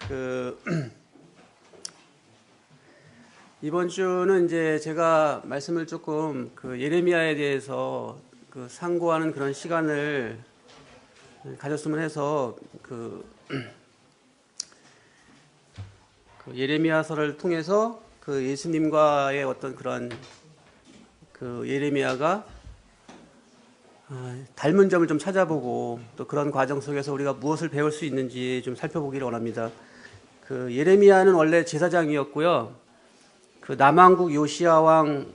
그 이번 주는 이제 제가 말씀을 조금 예레미야에 대해서 상고하는 그런 시간을 가졌으면 해서 예레미야서를 통해서 예수님과의 어떤 그런 예레미야가 닮은 점을 좀 찾아보고 또 그런 과정 속에서 우리가 무엇을 배울 수 있는지 좀 살펴보기를 원합니다. 예레미야는 원래 제사장이었고요. 남왕국 요시야 왕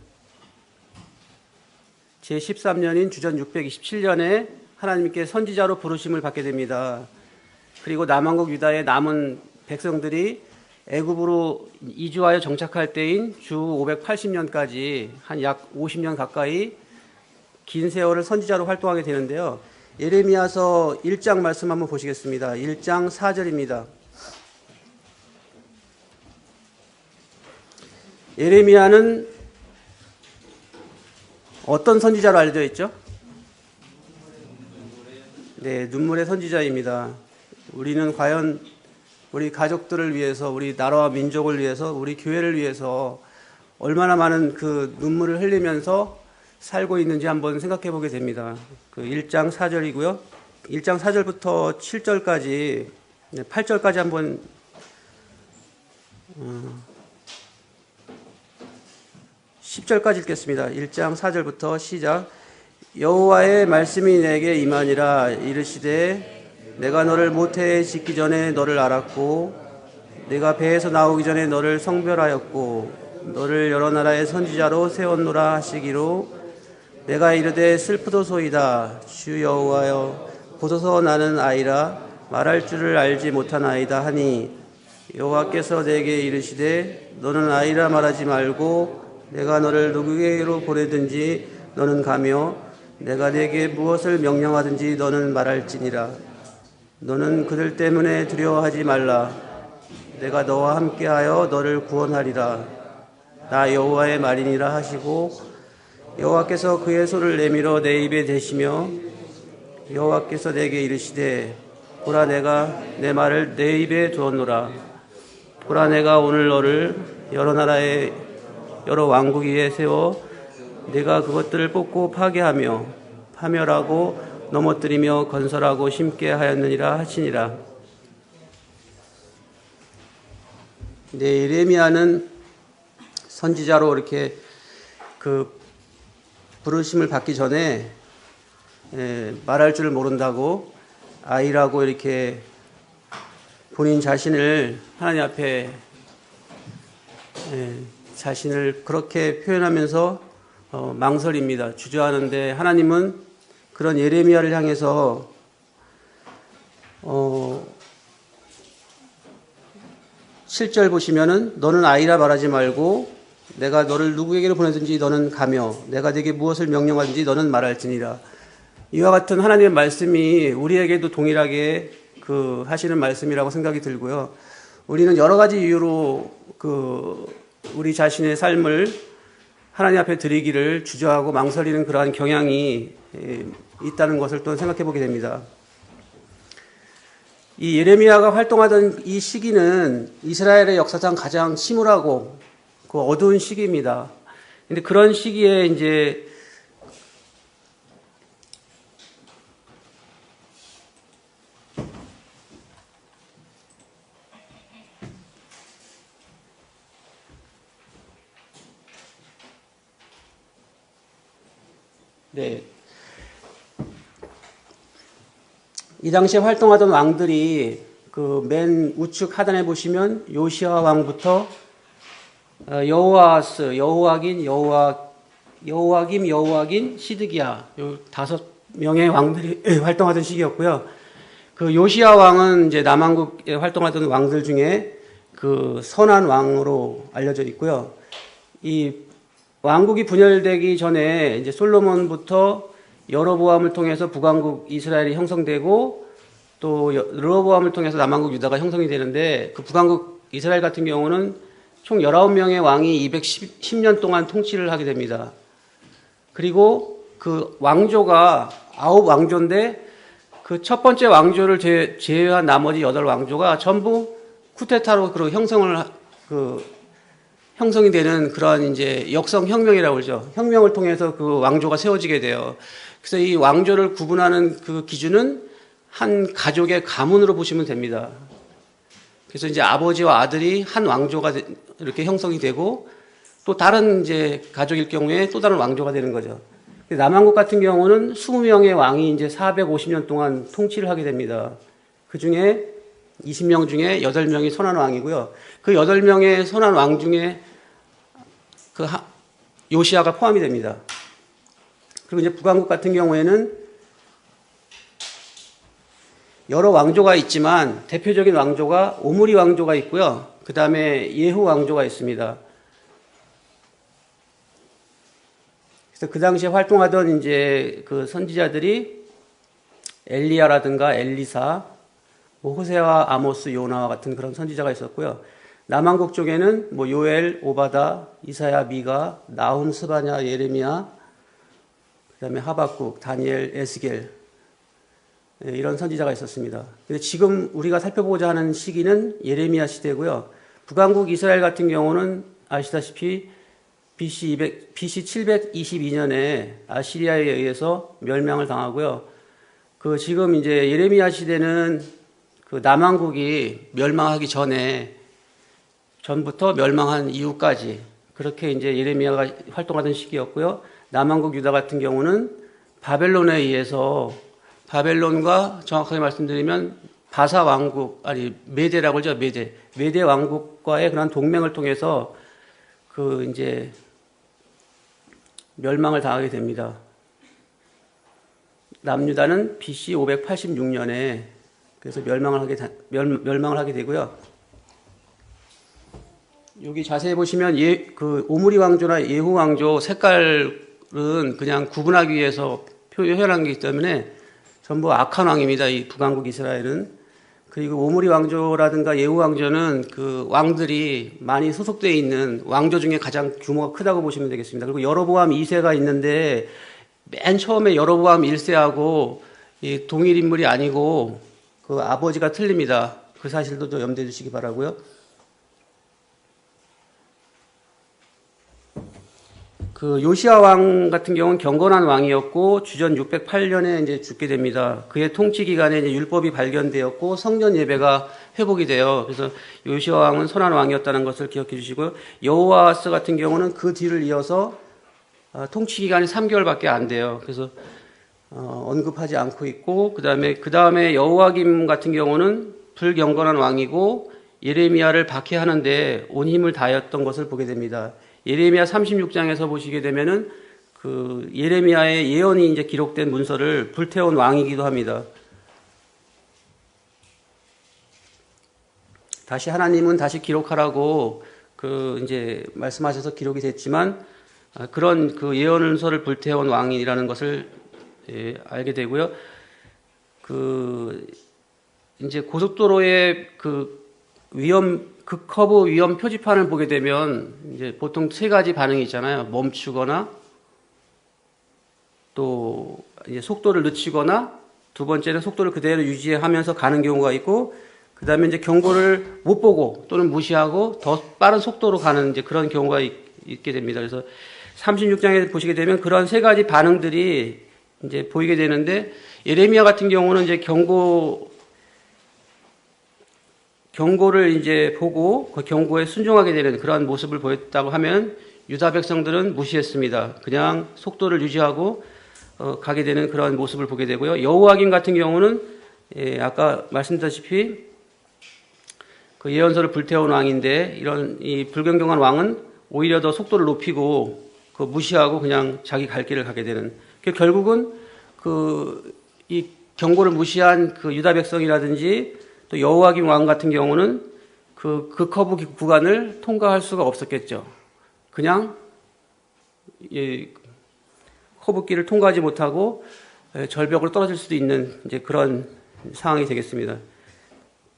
제13년인 주전 627년에 하나님께 선지자로 부르심을 받게 됩니다. 그리고 남왕국 유다의 남은 백성들이 애굽으로 이주하여 정착할 때인 주 580년까지 한 약 50년 가까이 긴 세월을 선지자로 활동하게 되는데요. 예레미야서 1장 말씀 한번 보시겠습니다. 1장 4절입니다. 예레미야는 어떤 선지자로 알려져 있죠? 네, 눈물의 선지자입니다. 우리는 과연 우리 가족들을 위해서, 우리 나라와 민족을 위해서, 우리 교회를 위해서 얼마나 많은 눈물을 흘리면서 살고 있는지 한번 생각해 보게 됩니다. 1장 4절이고요. 1장 4절부터 7절까지, 8절까지 한번 10절까지 읽겠습니다. 1장 4절부터 시작. 여호와의 말씀이 내게 임하니라. 이르시되 내가 너를 모태에 짓기 전에 너를 알았고 내가 배에서 나오기 전에 너를 성별하였고 너를 여러 나라의 선지자로 세웠노라 하시기로 내가 이르되 슬프도소이다. 주 여호와여 보소서 나는 아이라 말할 줄을 알지 못한 아이다 하니 여호와께서 내게 이르시되 너는 아이라 말하지 말고 내가 너를 누구에게로 보내든지 너는 가며 내가 네게 무엇을 명령하든지 너는 말할지니라. 너는 그들 때문에 두려워하지 말라. 내가 너와 함께하여 너를 구원하리라. 나 여호와의 말이니라 하시고 여호와께서 그의 손을 내밀어 내 입에 대시며 여호와께서 내게 이르시되 보라 내가 내 말을 내 입에 두었노라. 보라 내가 오늘 너를 여러 나라의 여러 왕국 위에 세워 내가 그것들을 뽑고 파괴하며 파멸하고 넘어뜨리며 건설하고 심게 하였느니라 하시니라. 네, 예레미야는 선지자로 이렇게 부르심을 받기 전에 말할 줄을 모른다고 아이라고 이렇게 본인 자신을 하나님 앞에 자신을 그렇게 표현하면서 망설입니다. 주저하는데 하나님은 그런 예레미야를 향해서 7절 보시면은 너는 아이라 말하지 말고 내가 너를 누구에게로 보내든지 너는 가며 내가 네게 무엇을 명령하든지 너는 말할지니라. 이와 같은 하나님의 말씀이 우리에게도 동일하게 하시는 말씀이라고 생각이 들고요. 우리는 여러 가지 이유로 우리 자신의 삶을 하나님 앞에 드리기를 주저하고 망설이는 그러한 경향이 있다는 것을 또 생각해 보게 됩니다. 이 예레미야가 활동하던 이 시기는 이스라엘의 역사상 가장 침울하고 어두운 시기입니다. 근데 그런 시기에 이제 네. 이 당시에 활동하던 왕들이 맨 우측 하단에 보시면 요시야 왕부터 여호아스, 여호와김, 시드기야 요 5명의 왕들이 활동하던 시기였고요. 요시야 왕은 이제 남왕국에 활동하던 왕들 중에 선한 왕으로 알려져 있고요. 이 왕국이 분열되기 전에 이제 솔로몬부터 여로보암을 통해서 북왕국 이스라엘이 형성되고 또 르호보암을 통해서 남왕국 유다가 형성이 되는데 북왕국 이스라엘 같은 경우는 총 19명의 왕이 210년 동안 통치를 하게 됩니다. 그리고 왕조가 9왕조인데 첫 번째 왕조를 제외한 나머지 8왕조가 전부 쿠데타로 형성이 되는 그런 이제 역성 혁명이라고 그러죠. 혁명을 통해서 그 왕조가 세워지게 돼요. 그래서 이 왕조를 구분하는 그 기준은 한 가족의 가문으로 보시면 됩니다. 그래서 이제 아버지와 아들이 한 왕조가 이렇게 형성이 되고 또 다른 이제 가족일 경우에 또 다른 왕조가 되는 거죠. 남한국 같은 경우는 20명의 왕이 이제 450년 동안 통치를 하게 됩니다. 그 중에 20명 중에 8명이 선한 왕이고요. 그 8명의 선한 왕 중에 요시아가 포함이 됩니다. 그리고 이제 북왕국 같은 경우에는 여러 왕조가 있지만 대표적인 왕조가 오므리 왕조가 있고요. 그 다음에 예후 왕조가 있습니다. 그래서 그 당시에 활동하던 이제 그 선지자들이 엘리야라든가 엘리사, 호세와 아모스, 요나와 같은 그런 선지자가 있었고요. 남한국 쪽에는 요엘, 오바다, 이사야, 미가, 나훔, 스바냐, 예레미야, 그다음에 하박국, 다니엘, 에스겔 이런 선지자가 있었습니다. 근데 지금 우리가 살펴보고자 하는 시기는 예레미야 시대고요. 북왕국 이스라엘 같은 경우는 아시다시피 BC 722년에 아시리아에 의해서 멸망을 당하고요. 지금 이제 예레미야 시대는 그 남왕국이 멸망하기 전부터 멸망한 이후까지 그렇게 이제 예레미야가 활동하던 시기였고요. 남왕국 유다 같은 경우는 바벨론에 의해서 바벨론과 정확하게 말씀드리면 바사 왕국 메데라고 하죠. 메데 왕국과의 그런 동맹을 통해서 이제 멸망을 당하게 됩니다. 남유다는 BC 586년에 그래서 멸망을 하게 되고요. 여기 자세히 보시면 오므리 왕조나 예후 왕조 색깔은 그냥 구분하기 위해서 표현한 게 있기 때문에 전부 악한 왕입니다. 이 북왕국 이스라엘은. 그리고 오므리 왕조라든가 예후 왕조는 그 왕들이 많이 소속되어 있는 왕조 중에 가장 규모가 크다고 보시면 되겠습니다. 그리고 여로보암 2세가 있는데 맨 처음에 여로보암 1세하고 동일 인물이 아니고 그 아버지가 틀립니다. 그 사실도 좀 염두해 주시기 바라고요. 요시야 왕 같은 경우는 경건한 왕이었고 주전 608년에 이제 죽게 됩니다. 그의 통치 기간에 이제 율법이 발견되었고 성전 예배가 회복이 돼요. 그래서 요시야 왕은 선한 왕이었다는 것을 기억해 주시고요. 여호와스 같은 경우는 그 뒤를 이어서 통치 기간이 3개월밖에 안 돼요. 그래서 언급하지 않고 있고 그 다음에 여호와김 같은 경우는 불경건한 왕이고 예레미야를 박해하는데 온 힘을 다했던 것을 보게 됩니다. 예레미야 36장에서 보시게 되면은 예레미야의 예언이 이제 기록된 문서를 불태운 왕이기도 합니다. 다시 하나님은 다시 기록하라고 이제 말씀하셔서 기록이 됐지만 그런 예언서를 불태운 왕이라는 것을 알게 되고요. 이제 고속도로의 커브 위험 표지판을 보게 되면 이제 보통 3가지 반응이 있잖아요. 멈추거나 또 이제 속도를 늦추거나 두 번째는 속도를 그대로 유지하면서 가는 경우가 있고 그 다음에 이제 경고를 못 보고 또는 무시하고 더 빠른 속도로 가는 이제 그런 경우가 있게 됩니다. 그래서 36장에 보시게 되면 그런 3가지 반응들이 이제 보이게 되는데 예레미야 같은 경우는 이제 경고를 이제 보고 그 경고에 순종하게 되는 그런 모습을 보였다고 하면 유다 백성들은 무시했습니다. 그냥 속도를 유지하고 가게 되는 그런 모습을 보게 되고요. 여호와김 같은 경우는 아까 말씀드렸다시피 그 예언서를 불태운 왕인데 이런 이 불경건한 왕은 오히려 더 속도를 높이고 무시하고 그냥 자기 갈 길을 가게 되는. 결국은 이 경고를 무시한 유다 백성이라든지 또 여호와김 왕 같은 경우는 그 커브 구간을 통과할 수가 없었겠죠. 그냥 커브길을 통과하지 못하고 절벽으로 떨어질 수도 있는 이제 그런 상황이 되겠습니다.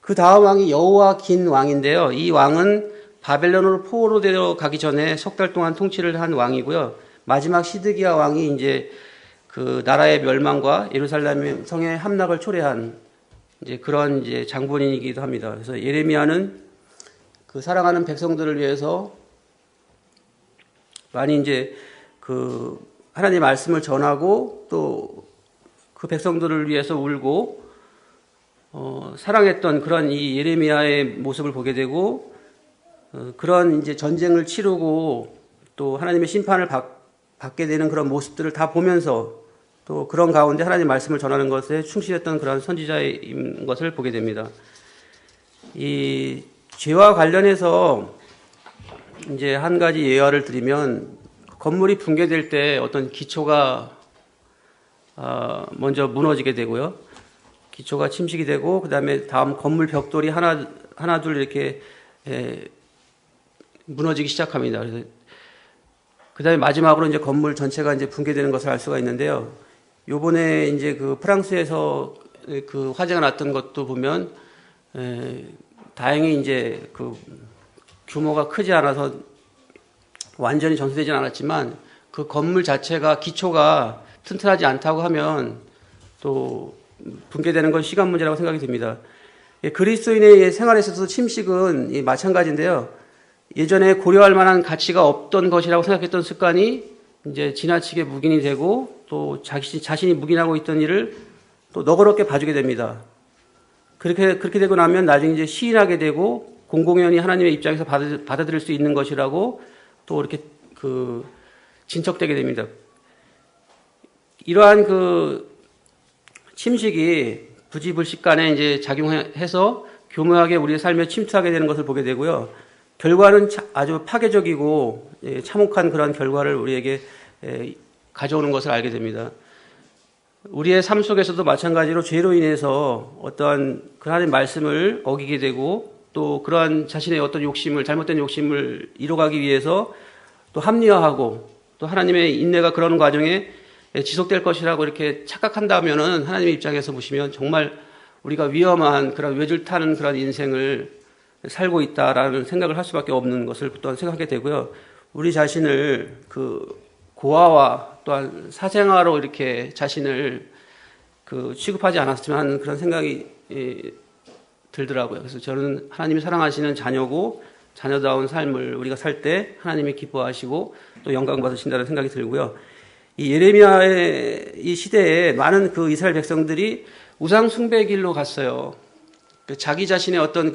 그 다음 왕이 여호와긴 왕인데요. 이 왕은 바벨론으로 포로로 데려가기 전에 6달 동안 통치를 한 왕이고요. 마지막 시드기야 왕이 이제 나라의 멸망과 예루살렘 성의 함락을 초래한 이제 그런 이제 장본인이기도 합니다. 그래서 예레미야는 그 사랑하는 백성들을 위해서 많이 이제 그 하나님의 말씀을 전하고 또 그 백성들을 위해서 울고 사랑했던 그런 이 예레미야의 모습을 보게 되고 그런 이제 전쟁을 치르고 또 하나님의 심판을 받게 되는 그런 모습들을 다 보면서 또 그런 가운데 하나님의 말씀을 전하는 것에 충실했던 그런 선지자인 것을 보게 됩니다. 이 죄와 관련해서 이제 한 가지 예화를 드리면 건물이 붕괴될 때 어떤 기초가 먼저 무너지게 되고요. 기초가 침식이 되고 그다음에 다음 건물 벽돌이 하나 둘 이렇게 무너지기 시작합니다. 그래서 그다음에 마지막으로 이제 건물 전체가 이제 붕괴되는 것을 알 수가 있는데요. 요번에 이제 그 프랑스에서 그 화재가 났던 것도 보면 다행히 이제 그 규모가 크지 않아서 완전히 전소되지는 않았지만 그 건물 자체가 기초가 튼튼하지 않다고 하면 또 붕괴되는 건 시간 문제라고 생각이 듭니다. 그리스도인의 생활에 있어서 침식은 마찬가지인데요. 예전에 고려할 만한 가치가 없던 것이라고 생각했던 습관이 이제 지나치게 묵인이 되고 또 자신이 묵인하고 있던 일을 또 너그럽게 봐주게 됩니다. 그렇게 되고 나면 나중에 이제 시인하게 되고 공공연히 하나님의 입장에서 받아들일 수 있는 것이라고 또 이렇게 그 진척되게 됩니다. 이러한 그 침식이 부지불식간에 이제 작용해서 교묘하게 우리의 삶에 침투하게 되는 것을 보게 되고요. 결과는 아주 파괴적이고 참혹한 그런 결과를 우리에게 가져오는 것을 알게 됩니다. 우리의 삶 속에서도 마찬가지로 죄로 인해서 어떠한 하나님의 말씀을 어기게 되고 또 그러한 자신의 어떤 욕심을, 잘못된 욕심을 이뤄가기 위해서 또 합리화하고 또 하나님의 인내가 그런 과정에 지속될 것이라고 이렇게 착각한다면은 하나님의 입장에서 보시면 정말 우리가 위험한 그런 외줄 타는 그런 인생을 살고 있다라는 생각을 할 수밖에 없는 것을 또한 생각하게 되고요. 우리 자신을 그 고아와 또한 사생아로 이렇게 자신을 그 취급하지 않았으면 하는 그런 생각이 들더라고요. 그래서 저는 하나님이 사랑하시는 자녀고 자녀다운 삶을 우리가 살 때 하나님이 기뻐하시고 또 영광 받으신다는 생각이 들고요. 이 예레미야의 이 시대에 많은 그 이스라엘 백성들이 우상 숭배 길로 갔어요. 자기 자신의 어떤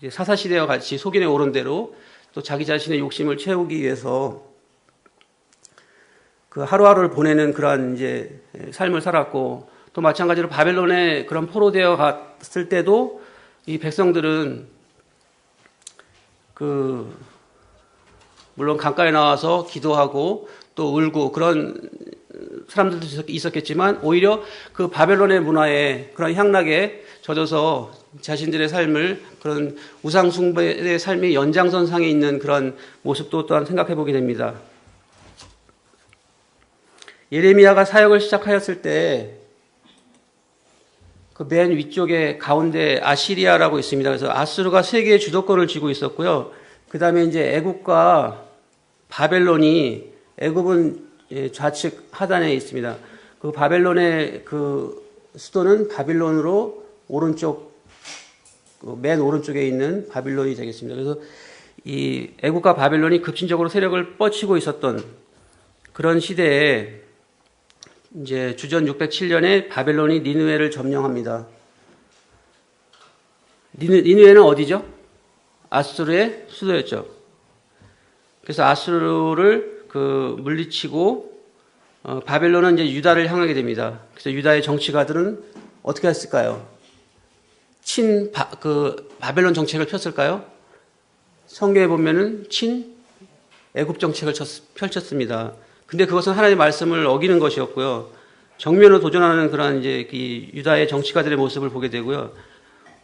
사사 시대와 같이 속인에 오른 대로 또 자기 자신의 욕심을 채우기 위해서 그 하루하루를 보내는 그러한 이제 삶을 살았고 또 마찬가지로 바벨론에 그런 포로되어 갔을 때도 이 백성들은 물론 강가에 나와서 기도하고 또 울고 그런 사람들도 있었겠지만 오히려 그 바벨론의 문화에 그런 향락에 젖어서 자신들의 삶을 그런 우상숭배의 삶의 연장선상에 있는 그런 모습도 또한 생각해 보게 됩니다. 예레미야가 사역을 시작하였을 때 그 맨 위쪽에 가운데 아시리아라고 있습니다. 그래서 아수르가 세계의 주도권을 쥐고 있었고요. 그 다음에 이제 애굽과 바벨론이 애굽은 좌측 하단에 있습니다. 그 바벨론의 그 수도는 바빌론으로 오른쪽 맨 오른쪽에 있는 바빌론이 되겠습니다. 그래서 이 애굽과 바벨론이 급진적으로 세력을 뻗치고 있었던 그런 시대에 이제 주전 607년에 바벨론이 니느웨를 점령합니다. 니느웨는 어디죠? 아수르의 수도였죠. 그래서 아수르를 물리치고 바벨론은 이제 유다를 향하게 됩니다. 그래서 유다의 정치가들은 어떻게 했을까요? 바벨론 정책을 폈을까요? 성경에 보면은 애굽 정책을 펼쳤습니다. 근데 그것은 하나님의 말씀을 어기는 것이었고요. 정면으로 도전하는 그런 이제 이 유다의 정치가들의 모습을 보게 되고요.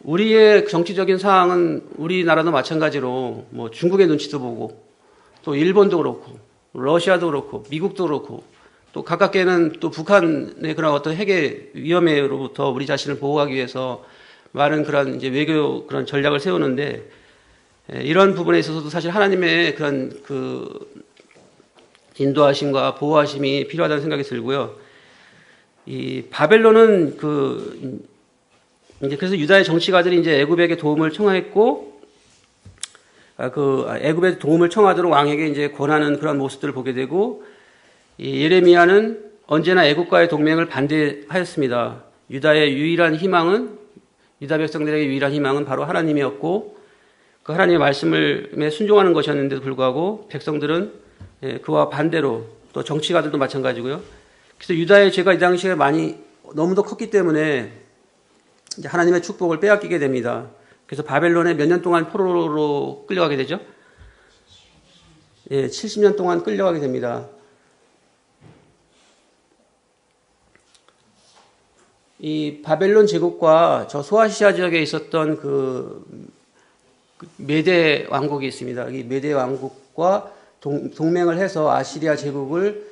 우리의 정치적인 상황은 우리나라도 마찬가지로 뭐 중국의 눈치도 보고 또 일본도 그렇고 러시아도 그렇고 미국도 그렇고 또 가깝게는 또 북한의 그런 어떤 핵의 위험으로부터 우리 자신을 보호하기 위해서 많은 그런 이제 외교 그런 전략을 세우는데 이런 부분에 있어서도 사실 하나님의 그런 인도하심과 보호하심이 필요하다는 생각이 들고요. 이 바벨론은 이제 그래서 유다의 정치가들이 이제 애굽에게 도움을 청하했고 애굽의 도움을 청하도록 왕에게 이제 권하는 그런 모습들을 보게 되고, 이 예레미야는 언제나 애굽과의 동맹을 반대하였습니다. 유다 백성들에게 유일한 희망은 바로 하나님이었고, 그 하나님의 말씀에 순종하는 것이었는데도 불구하고 백성들은 그와 반대로, 또 정치가들도 마찬가지고요. 그래서 유다의 죄가 이 당시에 너무도 컸기 때문에 이제 하나님의 축복을 빼앗기게 됩니다. 그래서 바벨론에 몇 년 동안 포로로 끌려가게 되죠. 70년 동안 끌려가게 됩니다. 이 바벨론 제국과 저 소아시아 지역에 있었던 그 메대 왕국이 있습니다. 이 메대 왕국과 동맹을 해서 아시리아 제국을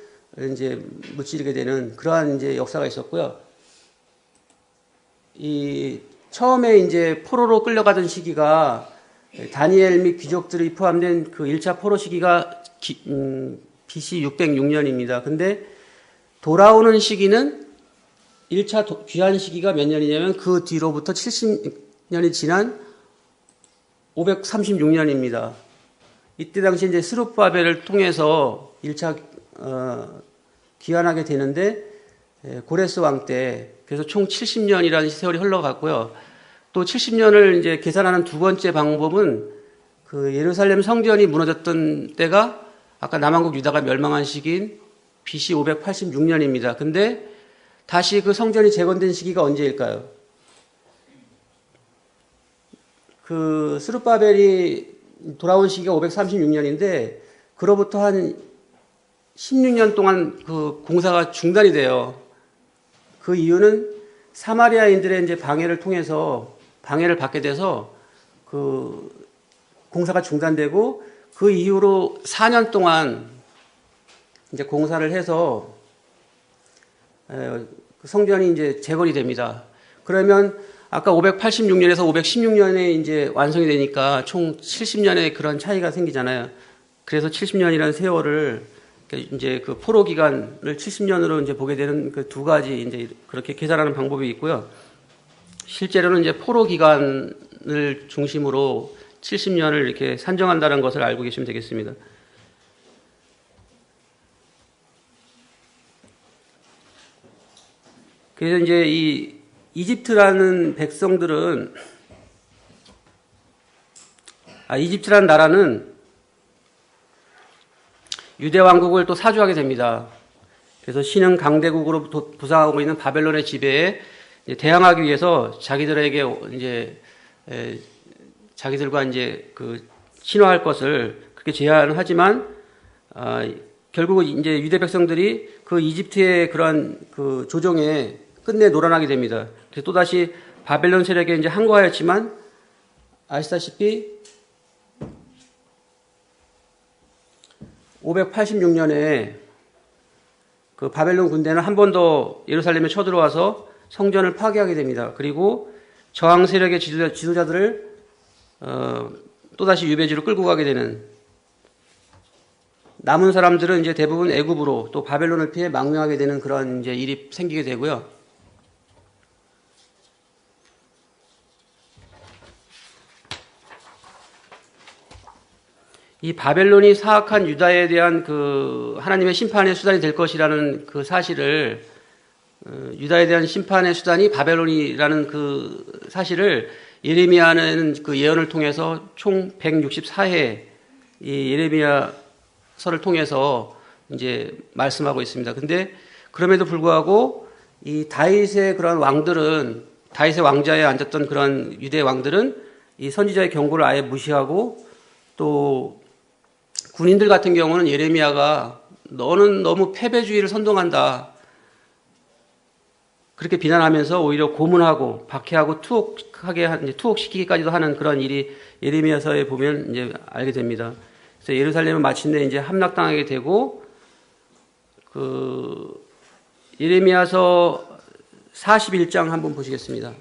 이제 무찌르게 되는 그러한 이제 역사가 있었고요. 이 처음에 이제 포로로 끌려가던 시기가 다니엘 및 귀족들이 포함된 그 1차 포로 시기가 BC 606년입니다. 근데 돌아오는 시기는 1차 귀환 시기가 몇 년이냐면 그 뒤로부터 70년이 지난 536년입니다. 이때 당시 이제 스룹바벨을 통해서 1차 귀환하게 되는데 고레스 왕 때, 그래서 총 70년이라는 세월이 흘러갔고요. 또 70년을 이제 계산하는 두 번째 방법은 그 예루살렘 성전이 무너졌던 때가 아까 남왕국 유다가 멸망한 시기인 BC 586년입니다. 근데 다시 그 성전이 재건된 시기가 언제일까요? 그 스룹바벨이 돌아온 시기가 536년인데 그로부터 한 16년 동안 그 공사가 중단이 돼요. 그 이유는 사마리아인들의 이제 방해를 받게 돼서 그 공사가 중단되고 그 이후로 4년 동안 이제 공사를 해서 성전이 이제 재건이 됩니다. 그러면 아까 586년에서 516년에 이제 완성이 되니까 총 70년의 그런 차이가 생기잖아요. 그래서 70년이라는 세월을 이제 그 포로 기간을 70년으로 이제 보게 되는 그 두 가지 이제 그렇게 계산하는 방법이 있고요. 실제로는 이제 포로 기간을 중심으로 70년을 이렇게 산정한다는 것을 알고 계시면 되겠습니다. 그래서 이제 이 이집트라는 이집트라는 나라는 유대 왕국을 또 사주하게 됩니다. 그래서 신흥 강대국으로 부상하고 있는 바벨론의 지배에 대항하기 위해서 자기들에게 이제 자기들과 이제 그 신화할 것을 그렇게 제안하지만 결국 이제 유대 백성들이 그 이집트의 그러한 그 조정에 끝내 노란하게 됩니다. 그래서 또 다시 바벨론 세력에 이제 항거하였지만 아시다시피 586년에 그 바벨론 군대는 한 번 더 예루살렘에 쳐들어와서 성전을 파괴하게 됩니다. 그리고 저항 세력의 지도자들을 또다시 유배지로 끌고 가게 되는, 남은 사람들은 이제 대부분 애굽으로 또 바벨론을 피해 망명하게 되는 그런 이제 일이 생기게 되고요. 이 바벨론이 사악한 유다에 대한 그 하나님의 심판의 수단이 될 것이라는 그 사실을, 유다에 대한 심판의 수단이 바벨론이라는 그 사실을 예레미야는 그 예언을 통해서 총 164회 이 예레미야서를 통해서 이제 말씀하고 있습니다. 근데 그럼에도 불구하고 이 다윗의 그런 왕들은, 다윗의 왕자에 앉았던 그런 유대 왕들은 이 선지자의 경고를 아예 무시하고, 또 군인들 같은 경우는 예레미야가 너는 너무 패배주의를 선동한다, 그렇게 비난하면서 오히려 고문하고 박해하고 투옥시키기까지도 하는 그런 일이 예레미야서에 보면 이제 알게 됩니다. 그래서 예루살렘은 마침내 이제 함락당하게 되고, 그 예레미야서 41장 한번 보시겠습니다.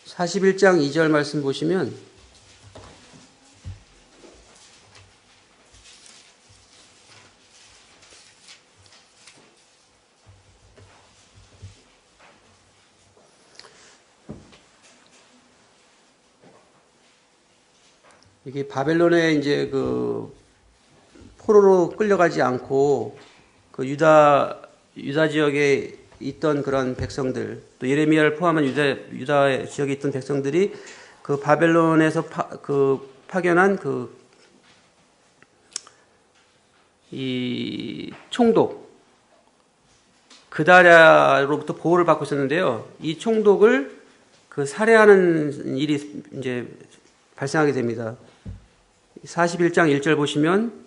(41장) 2절 말씀 보시면 이게 바벨론에 이제 그 포로로 끌려가지 않고 그 유다 지역에 있던 그런 백성들, 또 예레미야를 포함한 유다 지역에 있던 백성들이 그 바벨론에서 파견한 이 총독 그다랴로부터 보호를 받고 있었는데요. 이 총독을 살해하는 일이 이제 발생하게 됩니다. 41장 1절 보시면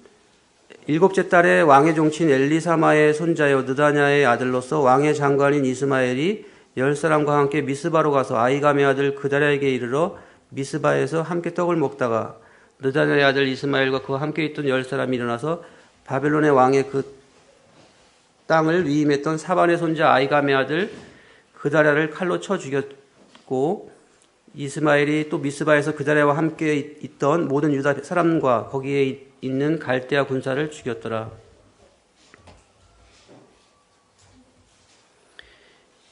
일곱째 달에 왕의 종친 엘리사마의 손자여 느다냐의 아들로서 왕의 장관인 이스마엘이 10사람과 함께 미스바로 가서 아이감의 아들 그다랴에게 이르러 미스바에서 함께 떡을 먹다가 느다냐의 아들 이스마엘과 그와 함께 있던 10사람이 일어나서 바벨론의 왕의 그 땅을 위임했던 사반의 손자 아이감의 아들 그다랴를 칼로 쳐 죽였고 이스마엘이 또 미스바에서 그다랴와 함께 있던 모든 유다 사람과 거기에 있는 갈대아 군사를 죽였더라.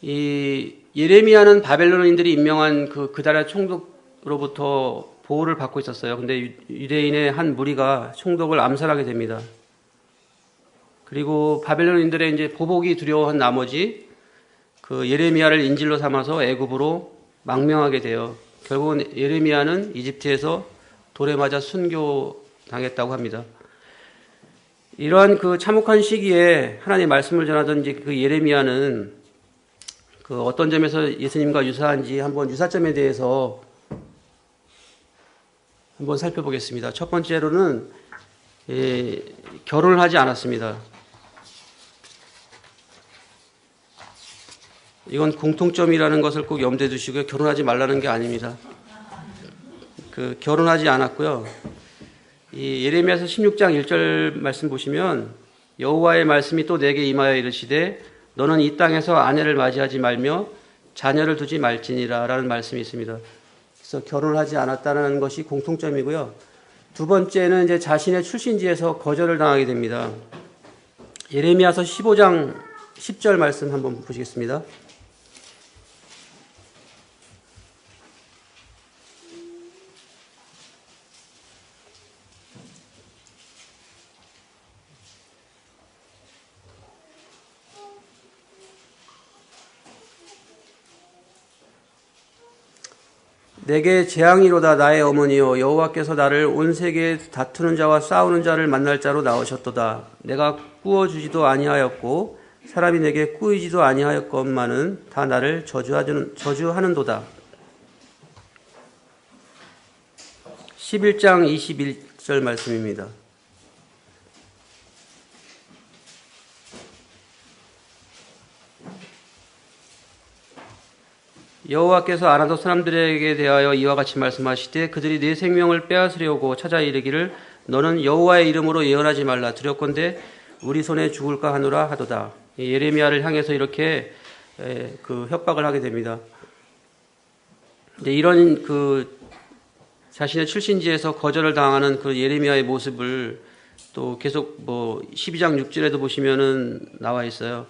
이 예레미야는 바벨론인들이 임명한 그다랴 총독으로부터 보호를 받고 있었어요. 근데 유대인의 한 무리가 총독을 암살하게 됩니다. 그리고 바벨론인들의 이제 보복이 두려워한 나머지 예레미야를 인질로 삼아서 애굽으로 망명하게 돼요. 결국은 예레미야는 이집트에서 돌에 맞아 순교당했다고 합니다. 이러한 참혹한 시기에 하나님의 말씀을 전하던 이제 예레미야는 어떤 점에서 예수님과 유사한지 한번 유사점에 대해서 한번 살펴보겠습니다. 첫 번째로는 결혼을 하지 않았습니다. 이건 공통점이라는 것을 꼭 염두에 두시고요. 결혼하지 말라는 게 아닙니다. 결혼하지 않았고요. 이 예레미야서 16장 1절 말씀 보시면 여호와의 말씀이 또 내게 임하여 이르시되 너는 이 땅에서 아내를 맞이하지 말며 자녀를 두지 말지니라 라는 말씀이 있습니다. 그래서 결혼을 하지 않았다는 것이 공통점이고요. 두 번째는 이제 자신의 출신지에서 거절을 당하게 됩니다. 예레미야서 15장 10절 말씀 한번 보시겠습니다. 내게 재앙이로다 나의 어머니여 여호와께서 나를 온 세계에 다투는 자와 싸우는 자를 만날 자로 나오셨도다. 내가 꾸어주지도 아니하였고 사람이 내게 꾸이지도 아니하였건만은 다 나를 저주하는도다. 11장 21절 말씀입니다. 여호와께서 아나도 사람들에게 대하여 이와 같이 말씀하시되 그들이 내 생명을 빼앗으려고 찾아 이르기를 너는 여호와의 이름으로 예언하지 말라 두렵건대 우리 손에 죽을까 하노라 하도다. 예레미야를 향해서 이렇게 협박을 하게 됩니다. 이런 자신의 출신지에서 거절을 당하는 예레미야의 모습을 또 계속 12장 6절에도 보시면은 나와 있어요.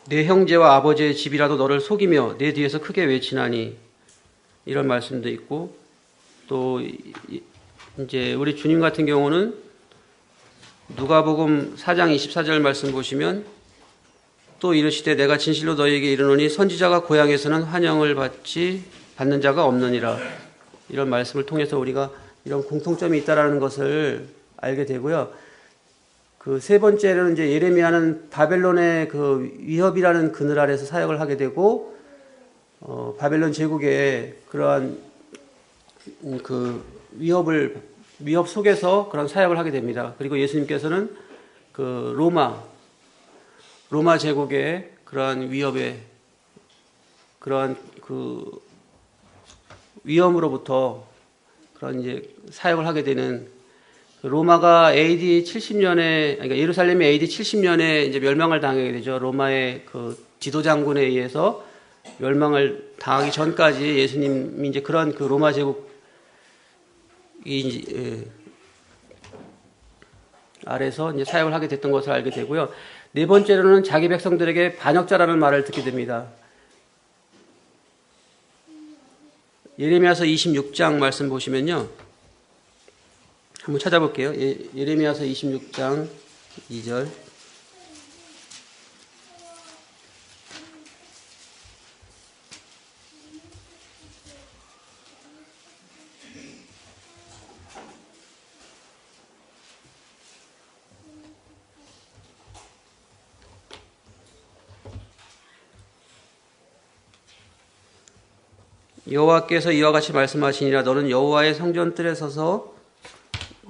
내 형제와 아버지의 집이라도 너를 속이며 내 뒤에서 크게 외치나니 이런 말씀도 있고 또 이제 우리 주님 같은 경우는 누가복음 4장 24절 말씀 보시면 또 이르시되 내가 진실로 너희에게 이르노니 선지자가 고향에서는 환영을 받는 자가 없느니라 이런 말씀을 통해서 우리가 이런 공통점이 있다라는 것을 알게 되고요. 세 번째로는 이제 예레미야는 바벨론의 위협이라는 그늘 아래서 사역을 하게 되고 바벨론 제국의 그러한 위협 속에서 그런 사역을 하게 됩니다. 그리고 예수님께서는 로마 제국의 그러한 그러한 위험으로부터 그런 이제 사역을 하게 되는 로마가 AD 70년에, 그러니까 예루살렘이 AD 70년에 이제 멸망을 당하게 되죠. 로마의 디도 장군에 의해서 멸망을 당하기 전까지 예수님이 이제 그런 로마 제국이 아래서 이제 사역을 하게 됐던 것을 알게 되고요. 네 번째로는 자기 백성들에게 반역자라는 말을 듣게 됩니다. 예레미야서 26장 말씀 보시면요. 한번 찾아볼게요. 예레미야서 26장 2절. 여호와께서 이와 같이 말씀하시니라. 너는 여호와의 성전 뜰에 서서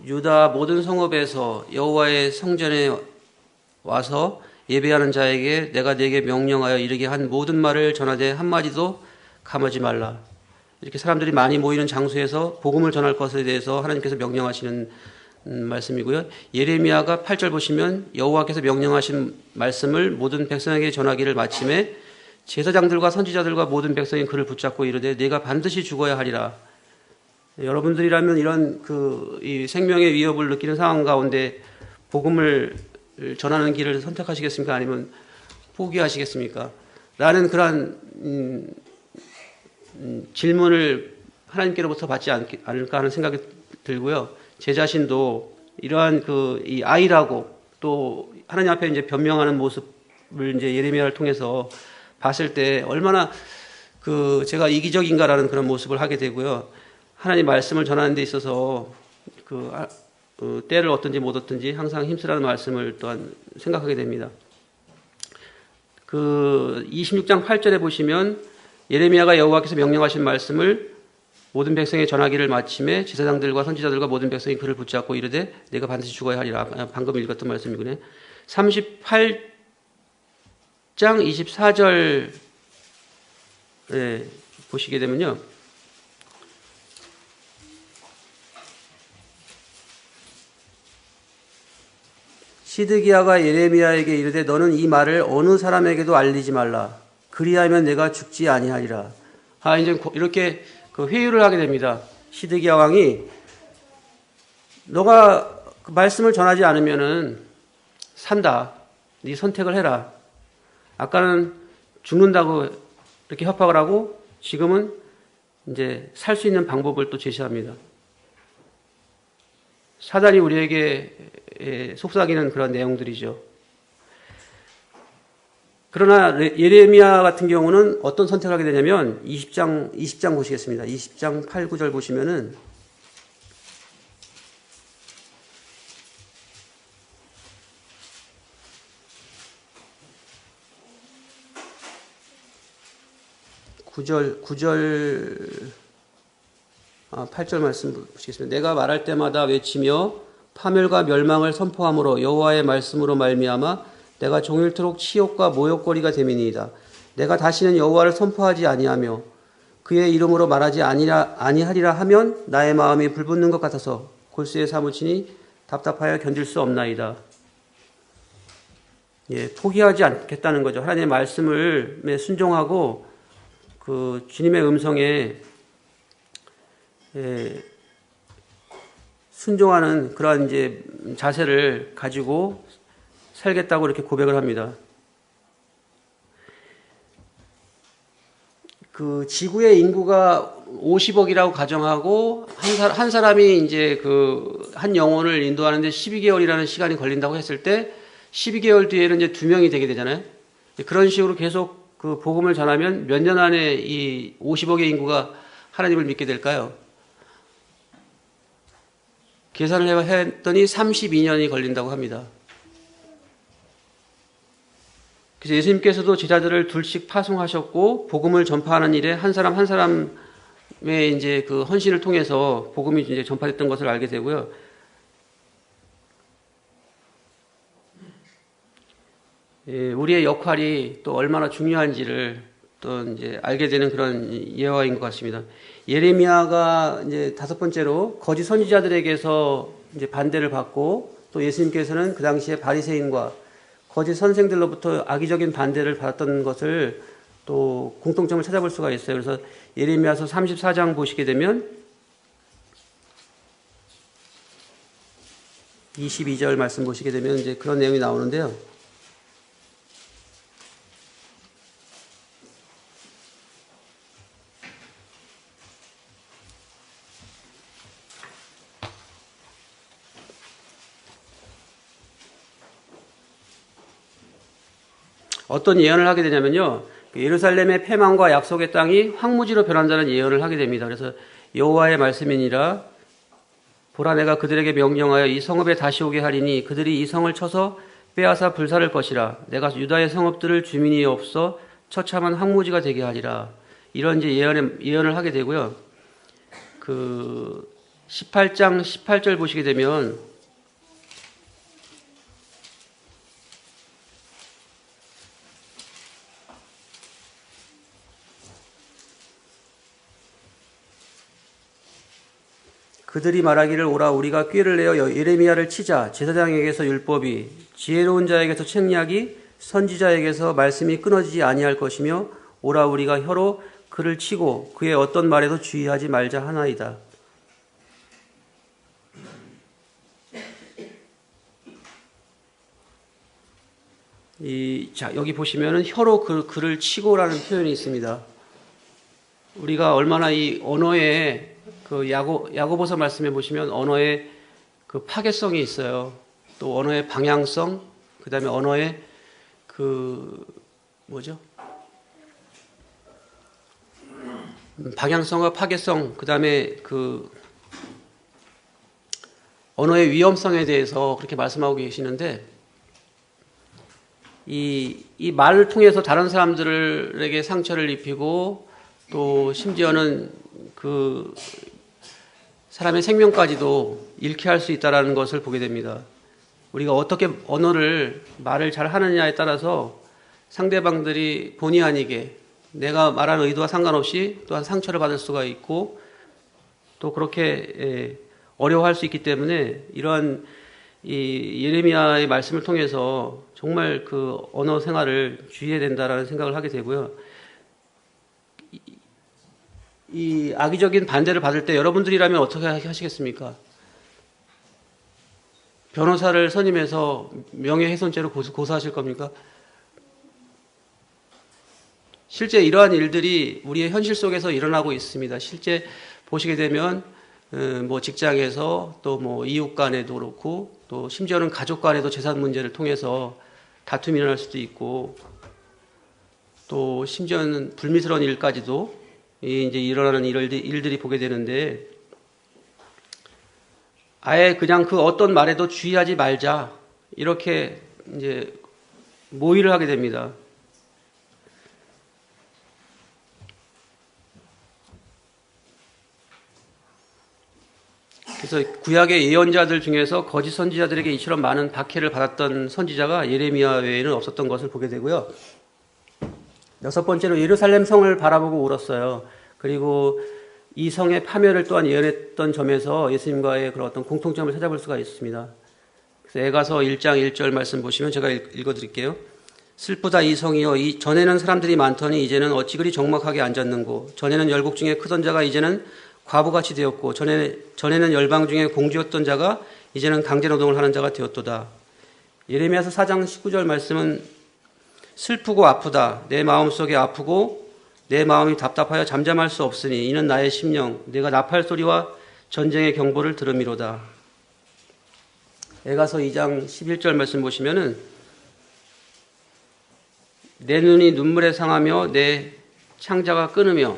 유다 모든 성읍에서 여호와의 성전에 와서 예배하는 자에게 내가 네게 명령하여 이르게 한 모든 말을 전하되 한마디도 감하지 말라. 이렇게 사람들이 많이 모이는 장소에서 복음을 전할 것에 대해서 하나님께서 명령하시는 말씀이고요. 예레미야가 8절 보시면 여호와께서 명령하신 말씀을 모든 백성에게 전하기를 마침에 제사장들과 선지자들과 모든 백성이 그를 붙잡고 이르되 네가 반드시 죽어야 하리라. 여러분들이라면 이런 이 생명의 위협을 느끼는 상황 가운데 복음을 전하는 길을 선택하시겠습니까? 아니면 포기하시겠습니까? 라는 그러한 질문을 하나님께로부터 받지 않을까 하는 생각이 들고요. 제 자신도 이러한 이 아이라고 또 하나님 앞에 이제 변명하는 모습을 이제 예레미야를 통해서 봤을 때 얼마나 제가 이기적인가라는 그런 모습을 하게 되고요. 하나님 말씀을 전하는 데 있어서 때를 얻든지 못 얻든지 항상 힘쓰라는 말씀을 또한 생각하게 됩니다. 26장 8절에 보시면 예레미야가 여호와께서 명령하신 말씀을 모든 백성에 전하기를 마침에 제사장들과 선지자들과 모든 백성이 그를 붙잡고 이르되 내가 반드시 죽어야 하리라. 방금 읽었던 말씀이군요. 38장 24절 보시게 되면요. 시드기야가 예레미야에게 이르되 너는 이 말을 어느 사람에게도 알리지 말라. 그리하면 내가 죽지 아니하리라. 이제 이렇게 회유를 하게 됩니다. 시드기야 왕이 너가 그 말씀을 전하지 않으면은 산다. 네 선택을 해라. 아까는 죽는다고 이렇게 협박을 하고 지금은 이제 살 수 있는 방법을 또 제시합니다. 사단이 우리에게 속삭이는 그런 내용들이죠. 그러나 예레미야 같은 경우는 어떤 선택을 하게 되냐면 20장 보시겠습니다. 20장 8, 9절 보시면은 (9절) 8절 말씀 보시겠습니다. 내가 말할 때마다 외치며 파멸과 멸망을 선포함으로 여호와의 말씀으로 말미암아 내가 종일토록 치욕과 모욕거리가 됨이니이다. 내가 다시는 여호와를 선포하지 아니하며 그의 이름으로 말하지 아니하리라 하면 나의 마음이 불붙는 것 같아서 골수에 사무치니 답답하여 견딜 수 없나이다. 포기하지 않겠다는 거죠. 하나님의 말씀을 순종하고 주님의 음성에 순종하는 그러한 이제 자세를 가지고 살겠다고 이렇게 고백을 합니다. 지구의 인구가 50억이라고 가정하고 한 사람이 이제 한 영혼을 인도하는데 12개월이라는 시간이 걸린다고 했을 때 12개월 뒤에는 이제 2명이 되게 되잖아요. 그런 식으로 계속 복음을 전하면 몇 년 안에 이 50억의 인구가 하나님을 믿게 될까요? 계산을 했더니 32년이 걸린다고 합니다. 그래서 예수님께서도 제자들을 둘씩 파송하셨고 복음을 전파하는 일에 한 사람 한 사람의 이제 헌신을 통해서 복음이 이제 전파됐던 것을 알게 되고요. 우리의 역할이 또 얼마나 중요한지를 또 이제 알게 되는 그런 예화인 것 같습니다. 예레미야가 이제 5번째로 거짓 선지자들에게서 이제 반대를 받고 또 예수님께서는 그 당시에 바리새인과 거짓 선생들로부터 악의적인 반대를 받았던 것을 또 공통점을 찾아볼 수가 있어요. 그래서 예레미야서 34장 보시게 되면 22절 말씀 보시게 되면 이제 그런 내용이 나오는데요. 어떤 예언을 하게 되냐면요. 예루살렘의 패망과 약속의 땅이 황무지로 변한다는 예언을 하게 됩니다. 그래서 여호와의 말씀이니라 보라 내가 그들에게 명령하여 이 성읍에 다시 오게 하리니 그들이 이 성을 쳐서 빼앗아 불살을 것이라. 내가 유다의 성읍들을 주민이 없어 처참한 황무지가 되게 하리라. 이런 이제 예언을 하게 되고요. 그 18장 18절 보시게 되면 그들이 말하기를 오라 우리가 꾀를 내어 예레미야를 치자. 제사장에게서 율법이 지혜로운 자에게서 책략이 선지자에게서 말씀이 끊어지지 아니할 것이며 오라 우리가 혀로 그를 치고 그의 어떤 말에도 주의하지 말자 하나이다. 자, 여기 보시면은 혀로 그를 치고라는 표현이 있습니다. 우리가 얼마나 이 언어에 그 야고보서 말씀해 보시면 언어의 그 파괴성이 있어요. 또 언어의 방향성, 그 다음에 언어의 방향성과 파괴성, 그 다음에 언어의 위험성에 대해서 그렇게 말씀하고 계시는데, 이 말을 통해서 다른 사람들에게 상처를 입히고, 또 심지어는 사람의 생명까지도 잃게 할 수 있다는 것을 보게 됩니다. 우리가 어떻게 말을 잘 하느냐에 따라서 상대방들이 본의 아니게 내가 말한 의도와 상관없이 또한 상처를 받을 수가 있고 또 그렇게 어려워할 수 있기 때문에 이러한 이 예레미야의 말씀을 통해서 정말 그 언어 생활을 주의해야 된다라는 생각을 하게 되고요. 이 악의적인 반대를 받을 때 여러분들이라면 어떻게 하시겠습니까? 변호사를 선임해서 명예훼손죄로 고소하실 겁니까? 실제 이러한 일들이 우리의 현실 속에서 일어나고 있습니다. 실제 보시게 되면 뭐 직장에서 또 뭐 이웃 간에도 그렇고 또 심지어는 가족 간에도 재산 문제를 통해서 다툼이 일어날 수도 있고 또 심지어는 불미스러운 일까지도 이제 일어나는 일들이 보게 되는데 아예 그냥 그 어떤 말에도 주의하지 말자 이렇게 이제 모의를 하게 됩니다. 그래서 구약의 예언자들 중에서 거짓 선지자들에게 이처럼 많은 박해를 받았던 선지자가 예레미야 외에는 없었던 것을 보게 되고요. 여섯 번째로 예루살렘 성을 바라보고 울었어요. 그리고 이 성의 파멸을 또한 예언했던 점에서 예수님과의 그런 어떤 공통점을 찾아볼 수가 있습니다. 그래서 에가서 1장 1절 말씀 보시면 제가 읽어드릴게요. 슬프다 이 성이여 전에는 사람들이 많더니 이제는 어찌 그리 적막하게 앉았는고 전에는 열국 중에 크던 자가 이제는 과부같이 되었고 전에는 열방 중에 공주였던 자가 이제는 강제노동을 하는 자가 되었도다. 예레미야서 4장 19절 말씀은 슬프고 아프다. 내 마음속에 아프고 내 마음이 답답하여 잠잠할 수 없으니 이는 나의 심령 내가 나팔 소리와 전쟁의 경보를 들음이로다. 에가서 2장 11절 말씀 보시면은 내 눈이 눈물에 상하며 내 창자가 끓으며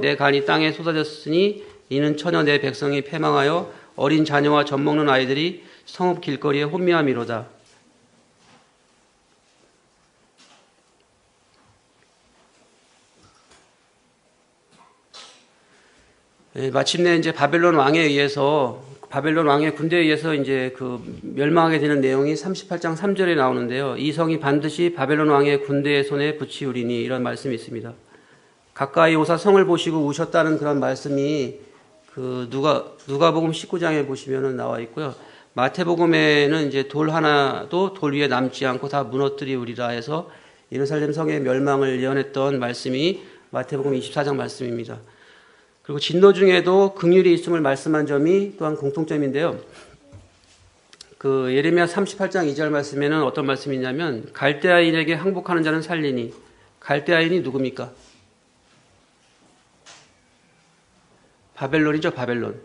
내 간이 땅에 쏟아졌으니 이는 처녀 내 백성이 패망하여 어린 자녀와 젖먹는 아이들이 성읍 길거리에 혼미함이로다. 마침내 이제 바벨론 왕의 군대에 의해서 이제 멸망하게 되는 내용이 38장 3절에 나오는데요. 이 성이 반드시 바벨론 왕의 군대의 손에 붙이우리니 이런 말씀이 있습니다. 가까이 오사 성을 보시고 우셨다는 그런 말씀이 누가복음 19장에 보시면은 나와 있고요. 마태복음에는 이제 돌 하나도 돌 위에 남지 않고 다 무너뜨리우리라 해서 예루살렘 성의 멸망을 예언했던 말씀이 마태복음 24장 말씀입니다. 그리고 진노 중에도 긍휼이 있음을 말씀한 점이 또한 공통점인데요. 예레미야 38장 2절 말씀에는 어떤 말씀이 있냐면 갈대아인에게 항복하는 자는 살리니 갈대아인이 누굽니까? 바벨론이죠, 바벨론.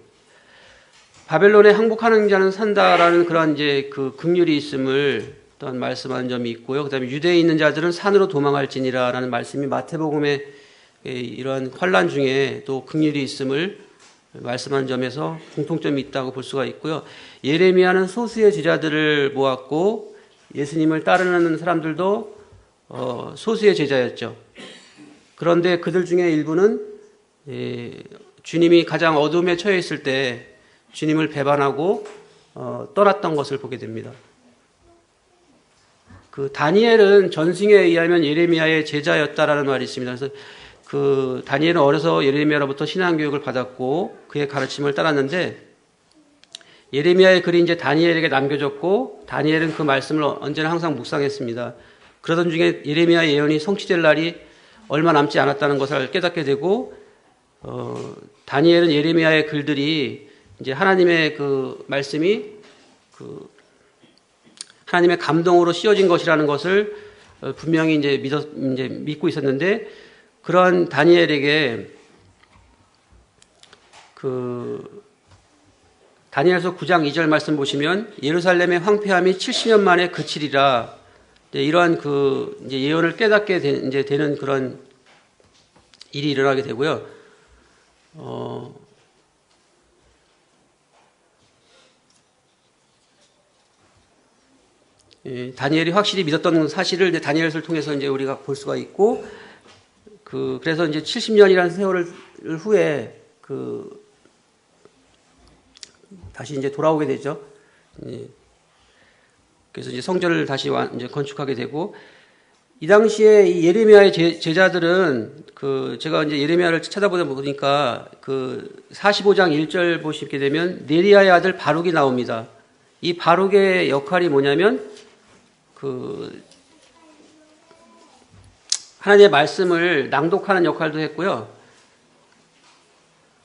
바벨론에 항복하는 자는 산다라는 그런 이제 긍휼이 있음을 어떤 말씀하는 점이 있고요. 그다음에 유대에 있는 자들은 산으로 도망할지니라라는 말씀이 마태복음의 이런 환란 중에 또 긍휼이 있음을 말씀하는 점에서 공통점이 있다고 볼 수가 있고요. 예레미야는 소수의 제자들을 모았고 예수님을 따르는 사람들도 소수의 제자였죠. 그런데 그들 중에 일부는 주님이 가장 어둠에 처해 있을 때 주님을 배반하고 떠났던 것을 보게 됩니다. 그 다니엘은 전승에 의하면 예레미야의 제자였다라는 말이 있습니다. 그래서 그 다니엘은 어려서 예레미야로부터 신앙 교육을 받았고 그의 가르침을 따랐는데 예레미야의 글이 이제 다니엘에게 남겨졌고 다니엘은 그 말씀을 언제나 항상 묵상했습니다. 그러던 중에 예레미야의 예언이 성취될 날이 얼마 남지 않았다는 것을 깨닫게 되고 다니엘은 예레미야의 글들이 이제 하나님의 그 말씀이 그 하나님의 감동으로 씌워진 것이라는 것을 분명히 이제 믿고 있었는데 그러한 다니엘에게 그 다니엘서 9장 2절 말씀 보시면 예루살렘의 황폐함이 70년 만에 그치리라. 이러한 그 이제 예언을 깨닫게 되는 그런 일이 일어나게 되고요. 다니엘이 확실히 믿었던 사실을 다니엘서를 통해서 이제 우리가 볼 수가 있고, 그래서 이제 70년이라는 세월 후에 다시 이제 돌아오게 되죠. 그래서 이제 성전을 다시 이제 건축하게 되고, 이 당시에 이 예레미야의 제자들은 제가 이제 예레미야를 찾아보다 보니까 45장 1절 보시게 되면 네리야의 아들 바룩이 나옵니다. 이 바룩의 역할이 뭐냐면 하나님의 말씀을 낭독하는 역할도 했고요.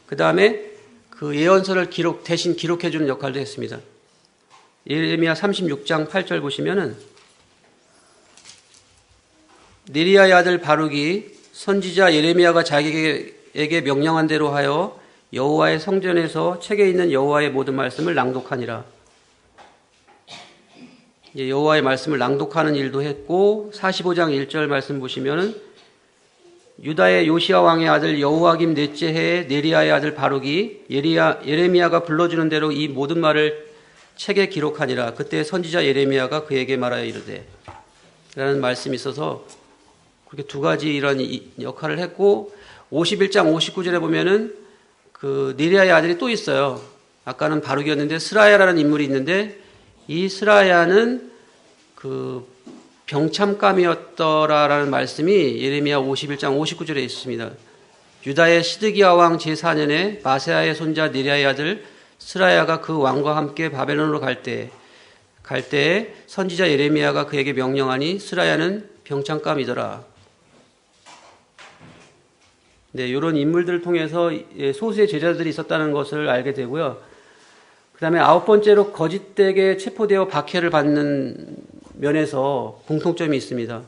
그 다음에 그 예언서를 대신 기록해주는 역할도 했습니다. 예레미야 36장 8절 보시면은 네리야의 아들 바룩이 선지자 예레미야가 자기에게 명령한 대로 하여 여호와의 성전에서 책에 있는 여호와의 모든 말씀을 낭독하니라. 여호와의 말씀을 낭독하는 일도 했고 45장 1절 말씀 보시면은 유다의 요시야 왕의 아들 여호와김 넷째 해에 네리야의 아들 바룩이 예레미야가 불러주는 대로 이 모든 말을 책에 기록하니라. 그때 선지자 예레미야가 그에게 말하여 이르되 라는 말씀이 있어서 그렇게 두 가지 이런 역할을 했고 51장 59절에 보면은 네리야의 아들이 또 있어요. 아까는 바룩이었는데 스라야라는 인물이 있는데 이 스라야는 병참감이었더라라는 말씀이 예레미야 51장 59절에 있습니다. 유다의 시드기야 왕 제4년에 마세아의 손자 네리야의 아들 스라야가 그 왕과 함께 바벨론으로 갈 때에 선지자 예레미야가 그에게 명령하니 스라야는 병참감이더라. 네, 이런 인물들을 통해서 소수의 제자들이 있었다는 것을 알게 되고요. 그 다음에 9번째로 거짓되게 체포되어 박해를 받는 면에서 공통점이 있습니다.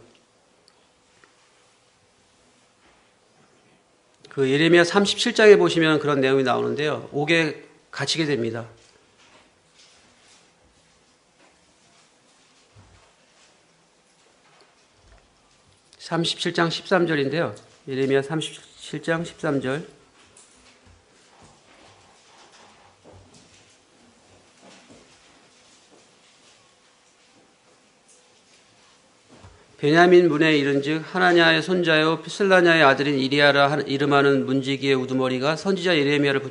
예레미야 37장에 보시면 그런 내용이 나오는데요. 옥에 갇히게 됩니다. (37장 13절인데요) 예레미야 37장 13절 베냐민 문에 이른즉 하나냐의 손자요 슬라냐의 아들인 이리야라 이름하는 문지기의 우두머리가 선지자 예레미야를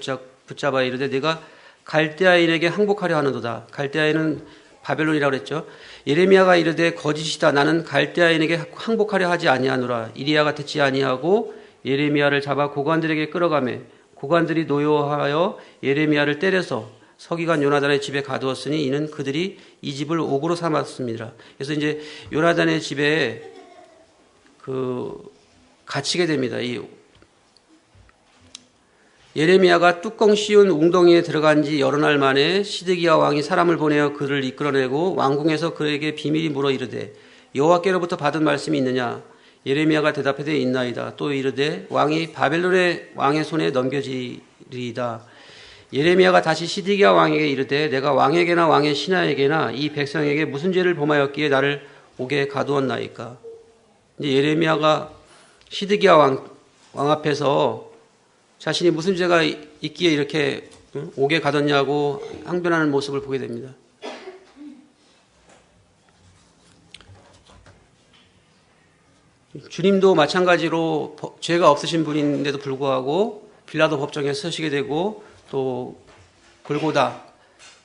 붙잡아 이르되 내가 갈대아인에게 항복하려 하는도다. 갈대아인은 바벨론이라고 그랬죠. 예레미야가 이르되 거짓이다. 나는 갈대아인에게 항복하려 하지 아니하노라. 이리야가 듣지 아니하고 예레미야를 잡아 고관들에게 끌어가매 고관들이 노여하여 예레미야를 때려서 서기관 요나단의 집에 가두었으니 이는 그들이 이 집을 옥으로 삼았습니다. 그래서 이제 요나단의 집에 갇히게 됩니다. 예레미야가 뚜껑 씌운 웅덩이에 들어간 지 여러 날 만에 시드기야 왕이 사람을 보내어 그를 이끌어내고 왕궁에서 그에게 비밀이 물어 이르되 여호와께로부터 받은 말씀이 있느냐? 예레미야가 대답하되 있나이다. 또 이르되 왕이 바벨론의 왕의 손에 넘겨지리이다. 예레미야가 다시 시드기야 왕에게 이르되 내가 왕에게나 왕의 신하에게나 이 백성에게 무슨 죄를 범하였기에 나를 옥에 가두었나이까. 이제 예레미야가 시드기야 왕 앞에서 자신이 무슨 죄가 있기에 이렇게 옥에 가뒀냐고 항변하는 모습을 보게 됩니다. 주님도 마찬가지로 죄가 없으신 분인데도 불구하고 빌라도 법정에 서시게 되고 또 골고다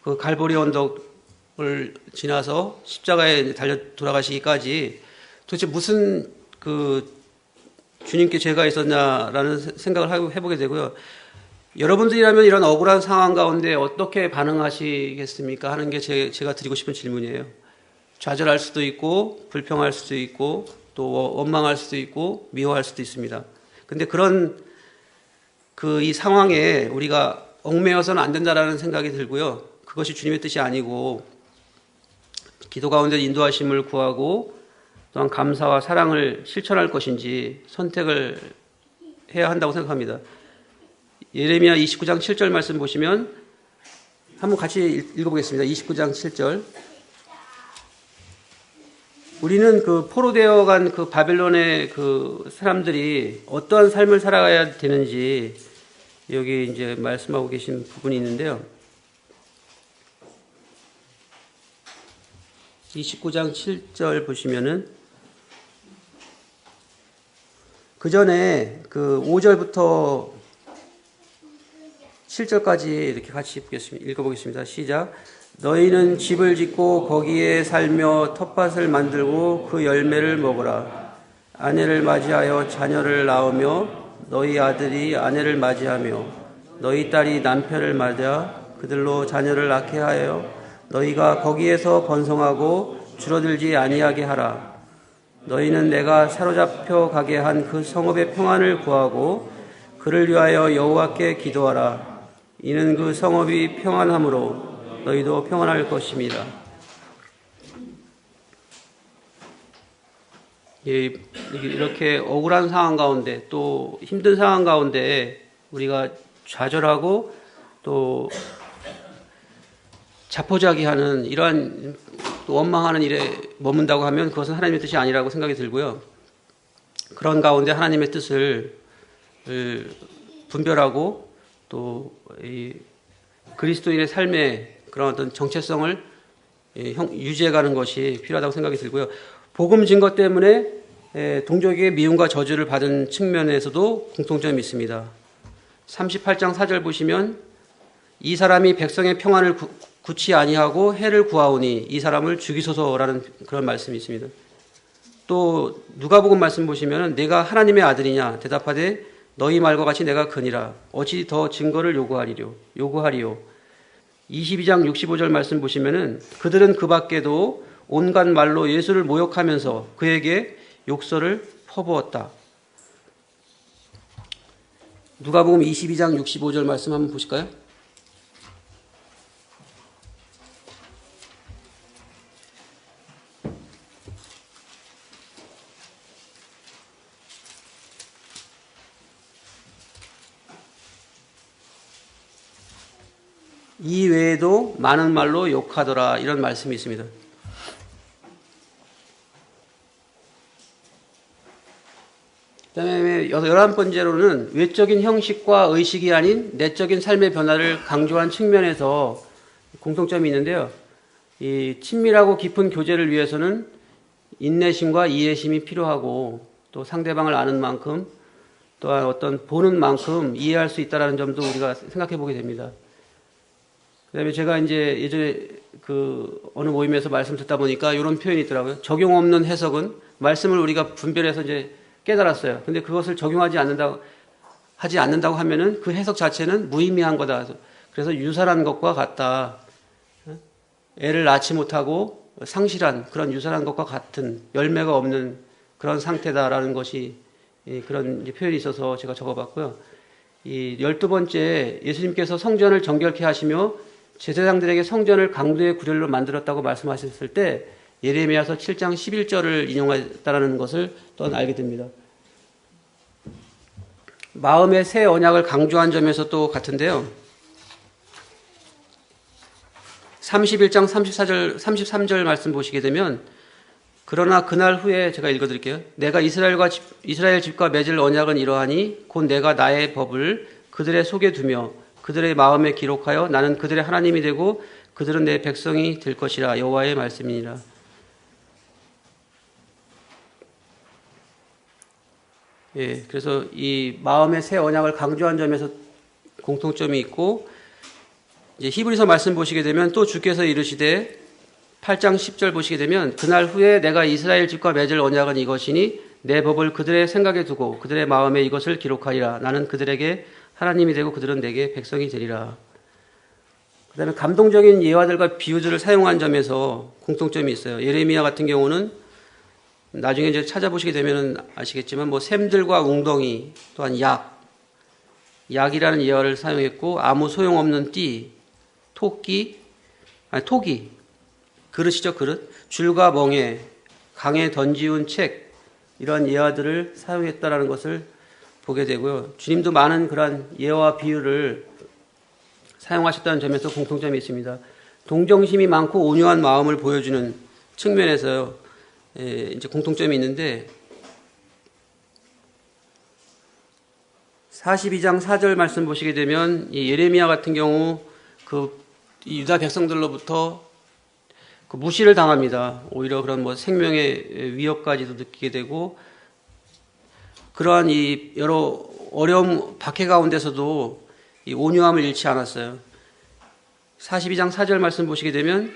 그 갈보리 언덕을 지나서 십자가에 달려 돌아가시기까지 도대체 무슨 그 주님께 죄가 있었냐라는 생각을 해보게 되고요. 여러분들이라면 이런 억울한 상황 가운데 어떻게 반응하시겠습니까? 하는 게 제가 드리고 싶은 질문이에요. 좌절할 수도 있고 불평할 수도 있고 또 원망할 수도 있고 미워할 수도 있습니다. 근데 그런 이 상황에 우리가 얽매여서는 안 된다라는 생각이 들고요. 그것이 주님의 뜻이 아니고 기도 가운데 인도하심을 구하고 또한 감사와 사랑을 실천할 것인지 선택을 해야 한다고 생각합니다. 예레미야 29장 7절 말씀 보시면 한번 같이 읽어보겠습니다. 29장 7절. 우리는 그 포로되어 간 그 바벨론의 그 사람들이 어떠한 삶을 살아가야 되는지 여기 이제 말씀하고 계신 부분이 있는데요. 29장 7절 보시면은 그 전에 그 5절부터 7절까지 이렇게 같이 읽어보겠습니다. 시작. 너희는 집을 짓고 거기에 살며 텃밭을 만들고 그 열매를 먹으라. 아내를 맞이하여 자녀를 낳으며 너희 아들이 아내를 맞이하며 너희 딸이 남편을 맞아 그들로 자녀를 낳게 하여 너희가 거기에서 번성하고 줄어들지 아니하게 하라. 너희는 내가 사로잡혀 가게 한 그 성읍의 평안을 구하고 그를 위하여 여호와께 기도하라. 이는 그 성읍이 평안함으로 너희도 평안할 것입니다. 이렇게 억울한 상황 가운데 또 힘든 상황 가운데 우리가 좌절하고 또 자포자기하는 이러한 원망하는 일에 머문다고 하면 그것은 하나님의 뜻이 아니라고 생각이 들고요. 그런 가운데 하나님의 뜻을 분별하고 또 그리스도인의 삶의 그런 어떤 정체성을 유지해가는 것이 필요하다고 생각이 들고요. 복음 증거 때문에 동족에게 미움과 저주를 받은 측면에서도 공통점이 있습니다. 38장 4절 보시면 이 사람이 백성의 평안을 굳이 아니하고 해를 구하오니 이 사람을 죽이소서라는 그런 말씀이 있습니다. 또 누가복음 말씀 보시면 내가 하나님의 아들이냐 대답하되 너희 말과 같이 내가 그니라. 어찌 더 증거를 요구하리요. 22장 65절 말씀 보시면은 그들은 그 밖에도 온갖 말로 예수를 모욕하면서 그에게 욕설을 퍼부었다. 누가복음 22장 65절 말씀 한번 보실까요? 이 외에도 많은 말로 욕하더라 이런 말씀이 있습니다. 그다음에 11번째로는 외적인 형식과 의식이 아닌 내적인 삶의 변화를 강조한 측면에서 공통점이 있는데요. 이 친밀하고 깊은 교제를 위해서는 인내심과 이해심이 필요하고 또 상대방을 아는 만큼 또한 어떤 보는 만큼 이해할 수 있다는 점도 우리가 생각해 보게 됩니다. 그다음에 제가 이제 예전에 어느 모임에서 말씀 듣다 보니까 이런 표현이 있더라고요. 적용 없는 해석은 말씀을 우리가 분별해서 이제 깨달았어요. 근데 그것을 적용하지 않는다고 하면은 그 해석 자체는 무의미한 거다. 그래서 유사한 것과 같다. 애를 낳지 못하고 상실한 그런 유사한 것과 같은 열매가 없는 그런 상태다라는 것이 그런 표현이 있어서 제가 적어봤고요. 이 12번째 예수님께서 성전을 정결케 하시며 제사장들에게 성전을 강도의 구렬로 만들었다고 말씀하셨을 때 예레미야서 7장 11절을 인용했다는 것을 또 알게 됩니다. 마음의 새 언약을 강조한 점에서 또 같은데요. 31장 34절, 33절 말씀 보시게 되면 그러나 그날 후에 제가 읽어드릴게요. 내가 이스라엘 집과 맺을 언약은 이러하니 곧 내가 나의 법을 그들의 속에 두며 그들의 마음에 기록하여 나는 그들의 하나님이 되고 그들은 내 백성이 될 것이라. 여호와의 말씀이니라. 예, 그래서 이 마음의 새 언약을 강조한 점에서 공통점이 있고, 이제 히브리서 말씀 보시게 되면 또 주께서 이르시되 8장 10절 보시게 되면 그날 후에 내가 이스라엘 집과 맺을 언약은 이것이니 내 법을 그들의 생각에 두고 그들의 마음에 이것을 기록하리라. 나는 그들에게 하나님이 되고 그들은 내게 백성이 되리라. 그 다음에 감동적인 예화들과 비유들을 사용한 점에서 공통점이 있어요. 예레미야 같은 경우는 나중에 이제 찾아보시게 되면 아시겠지만 뭐 샘들과 웅덩이, 또한 약이라는 예화를 사용했고, 아무 소용없는 띠, 토기, 그릇이죠, 그릇, 줄과 멍에, 강에 던지운 책, 이러한 예화들을 사용했다라는 것을 보게 되고요. 주님도 많은 그러한 예화와 비유를 사용하셨다는 점에서 공통점이 있습니다. 동정심이 많고 온유한 마음을 보여주는 측면에서 이제 공통점이 있는데, 42장 4절 말씀 보시게 되면 이 예레미야 같은 경우 이 유다 백성들로부터 무시를 당합니다. 오히려 그런 뭐 생명의 위협까지도 느끼게 되고, 그러한 이 여러 어려움 박해 가운데서도 이 온유함을 잃지 않았어요. 42장 4절 말씀 보시게 되면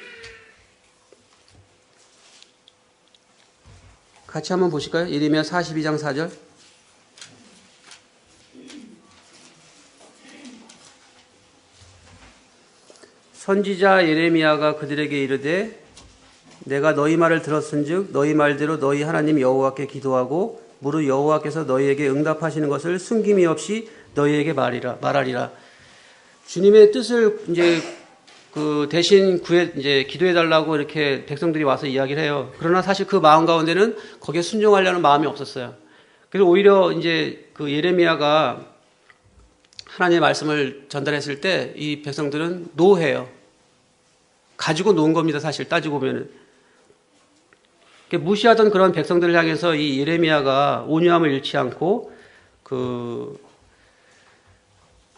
같이 한번 보실까요? 예레미야 42장 4절. 선지자 예레미야가 그들에게 이르되 내가 너희 말을 들었은즉 너희 말대로 너희 하나님 여호와께 기도하고 무릇 여호와께서 너희에게 응답하시는 것을 숨김이 없이 너희에게 말하리라. 주님의 뜻을 이제 대신 이제 기도해 달라고 이렇게 백성들이 와서 이야기를 해요. 그러나 사실 그 마음 가운데는 거기에 순종하려는 마음이 없었어요. 그래서 오히려 이제 예레미야가 하나님의 말씀을 전달했을 때 이 백성들은 노해요. 가지고 논 겁니다. 사실 따지고 보면은. 무시하던 그런 백성들을 향해서 이 예레미야가 온유함을 잃지 않고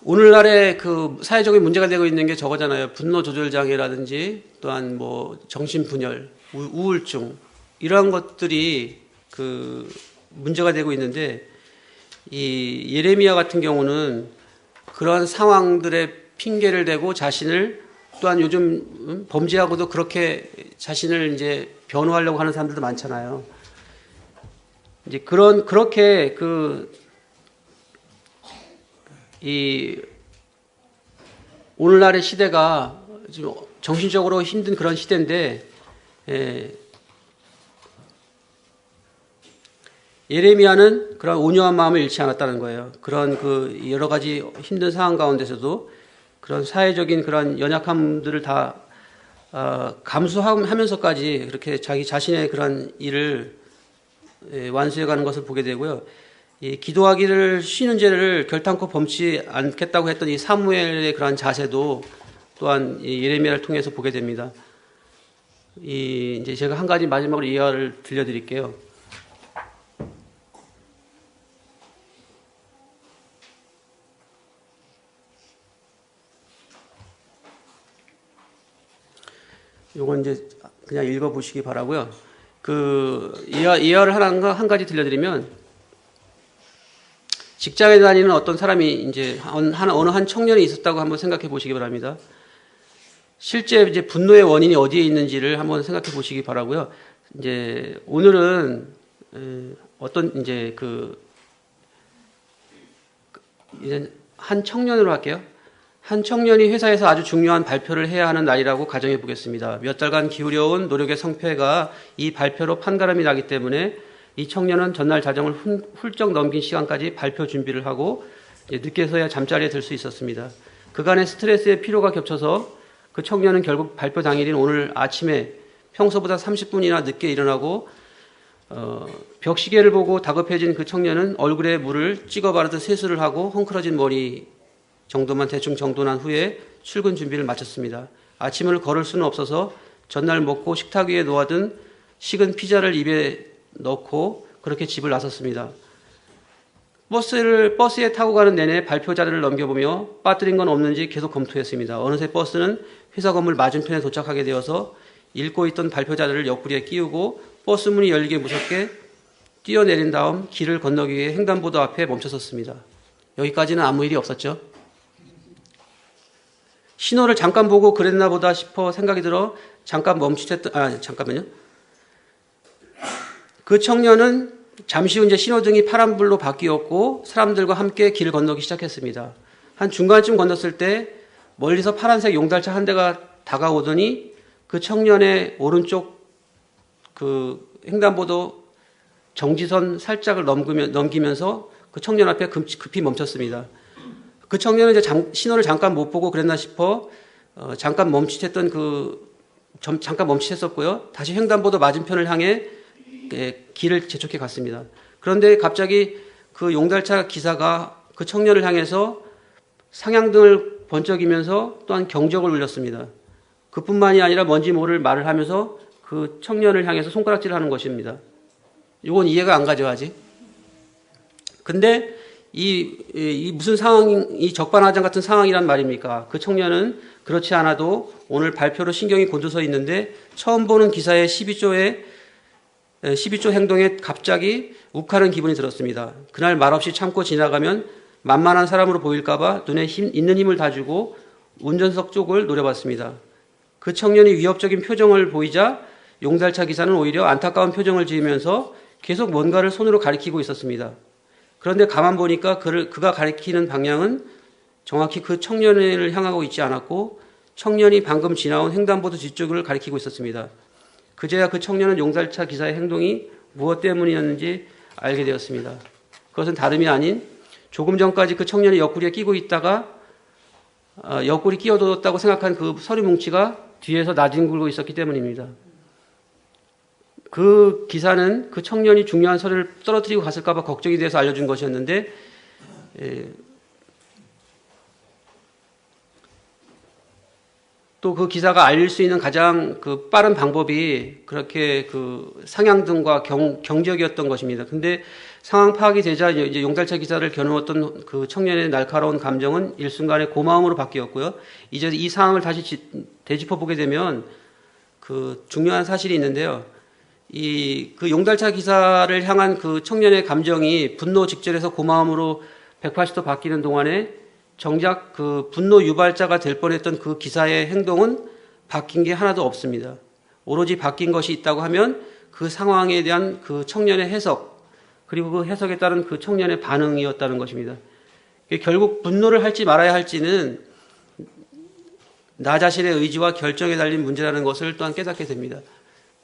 오늘날의 사회적인 문제가 되고 있는 게 저거잖아요. 분노 조절 장애라든지 또한 뭐 정신분열, 우울증 이러한 것들이 문제가 되고 있는데, 이 예레미야 같은 경우는 그런 상황들의 핑계를 대고 자신을, 또한 요즘 범죄하고도 그렇게 자신을 이제 변호하려고 하는 사람들도 많잖아요. 이제 그렇게 오늘날의 시대가 좀 정신적으로 힘든 그런 시대인데, 예레미야는 그런 온유한 마음을 잃지 않았다는 거예요. 그런 여러 가지 힘든 상황 가운데서도 그런 사회적인 그런 연약함들을 다 감수하면서까지 그렇게 자기 자신의 그런 일을 완수해가는 것을 보게 되고요. 이 기도하기를 쉬는 죄를 결단코 범치 않겠다고 했던 이 사무엘의 그런 자세도 또한 예레미야를 통해서 보게 됩니다. 이제 제가 한 가지 마지막으로 예화를 들려드릴게요. 요건 이제 그냥 읽어보시기 바라고요. 예화를 한 가지 들려드리면, 직장에 다니는 어떤 사람이 이제 어느 한 청년이 있었다고 한번 생각해 보시기 바랍니다. 실제 이제 분노의 원인이 어디에 있는지를 한번 생각해 보시기 바라고요. 이제 오늘은 어떤 이제 이제 한 청년으로 할게요. 한 청년이 회사에서 아주 중요한 발표를 해야 하는 날이라고 가정해 보겠습니다. 몇 달간 기울여온 노력의 성패가 이 발표로 판가름이 나기 때문에 이 청년은 전날 자정을 훌쩍 넘긴 시간까지 발표 준비를 하고 늦게서야 잠자리에 들 수 있었습니다. 그간의 스트레스에 피로가 겹쳐서 그 청년은 결국 발표 당일인 오늘 아침에 평소보다 30분이나 늦게 일어나고 벽시계를 보고 다급해진 그 청년은 얼굴에 물을 찍어 바르듯 세수를 하고 헝클어진 머리 정도만 대충 정돈한 후에 출근 준비를 마쳤습니다. 아침을 걸을 수는 없어서 전날 먹고 식탁 위에 놓아둔 식은 피자를 입에 넣고 그렇게 집을 나섰습니다. 버스에 타고 가는 내내 발표 자료를 넘겨보며 빠뜨린 건 없는지 계속 검토했습니다. 어느새 버스는 회사 건물 맞은편에 도착하게 되어서 읽고 있던 발표 자료를 옆구리에 끼우고 버스 문이 열리게 무섭게 뛰어내린 다음 길을 건너기 위해 횡단보도 앞에 멈춰섰습니다. 여기까지는 아무 일이 없었죠. 신호를 잠깐 보고 그랬나 보다 싶어 생각이 들어 잠깐만요. 그 청년은 잠시 후 이제 신호등이 파란불로 바뀌었고 사람들과 함께 길을 건너기 시작했습니다. 한 중간쯤 건넜을 때 멀리서 파란색 용달차 한 대가 다가오더니 그 청년의 오른쪽 그 횡단보도 정지선 살짝을 넘기면서 그 청년 앞에 급히 멈췄습니다. 그 청년은 이제 신호를 잠깐 못 보고 그랬나 싶어 잠깐 멈칫했었고요. 다시 횡단보도 맞은편을 향해 길을 재촉해 갔습니다. 그런데 갑자기 그 용달차 기사가 그 청년을 향해서 상향등을 번쩍이면서 또한 경적을 울렸습니다. 그뿐만이 아니라 뭔지 모를 말을 하면서 그 청년을 향해서 손가락질을 하는 것입니다. 이건 이해가 안 가죠, 아직. 근데 이 무슨 상황이 적반하장 같은 상황이란 말입니까? 그 청년은 그렇지 않아도 오늘 발표로 신경이 곤두서 있는데 처음 보는 기사의 12조 행동에 갑자기 욱하는 기분이 들었습니다. 그날 말없이 참고 지나가면 만만한 사람으로 보일까봐 눈에 있는 힘을 다 주고 운전석 쪽을 노려봤습니다. 그 청년이 위협적인 표정을 보이자 용달차 기사는 오히려 안타까운 표정을 지으면서 계속 뭔가를 손으로 가리키고 있었습니다. 그런데 가만 보니까 그가 가리키는 방향은 정확히 그 청년을 향하고 있지 않았고 청년이 방금 지나온 횡단보도 뒤쪽을 가리키고 있었습니다. 그제야 그 청년은 용달차 기사의 행동이 무엇 때문이었는지 알게 되었습니다. 그것은 다름이 아닌 조금 전까지 그 청년이 옆구리에 끼고 있다가 옆구리 끼어들었다고 생각한 그 서류 뭉치가 뒤에서 나뒹굴고 있었기 때문입니다. 그 기사는 그 청년이 중요한 서류를 떨어뜨리고 갔을까 봐 걱정이 돼서 알려준 것이었는데 또 그 기사가 알릴 수 있는 가장 그 빠른 방법이 그렇게 그 상향등과 경적이었던 것입니다. 근데 상황 파악이 되자 이제 용달차 기사를 겨누었던 그 청년의 날카로운 감정은 일순간에 고마움으로 바뀌었고요. 이제 이 상황을 다시 되짚어 보게 되면 그 중요한 사실이 있는데요. 그 용달차 기사를 향한 그 청년의 감정이 분노 직전에서 고마움으로 180도 바뀌는 동안에 정작 그 분노 유발자가 될 뻔했던 그 기사의 행동은 바뀐 게 하나도 없습니다. 오로지 바뀐 것이 있다고 하면 그 상황에 대한 그 청년의 해석, 그리고 그 해석에 따른 그 청년의 반응이었다는 것입니다. 결국 분노를 할지 말아야 할지는 나 자신의 의지와 결정에 달린 문제라는 것을 또한 깨닫게 됩니다.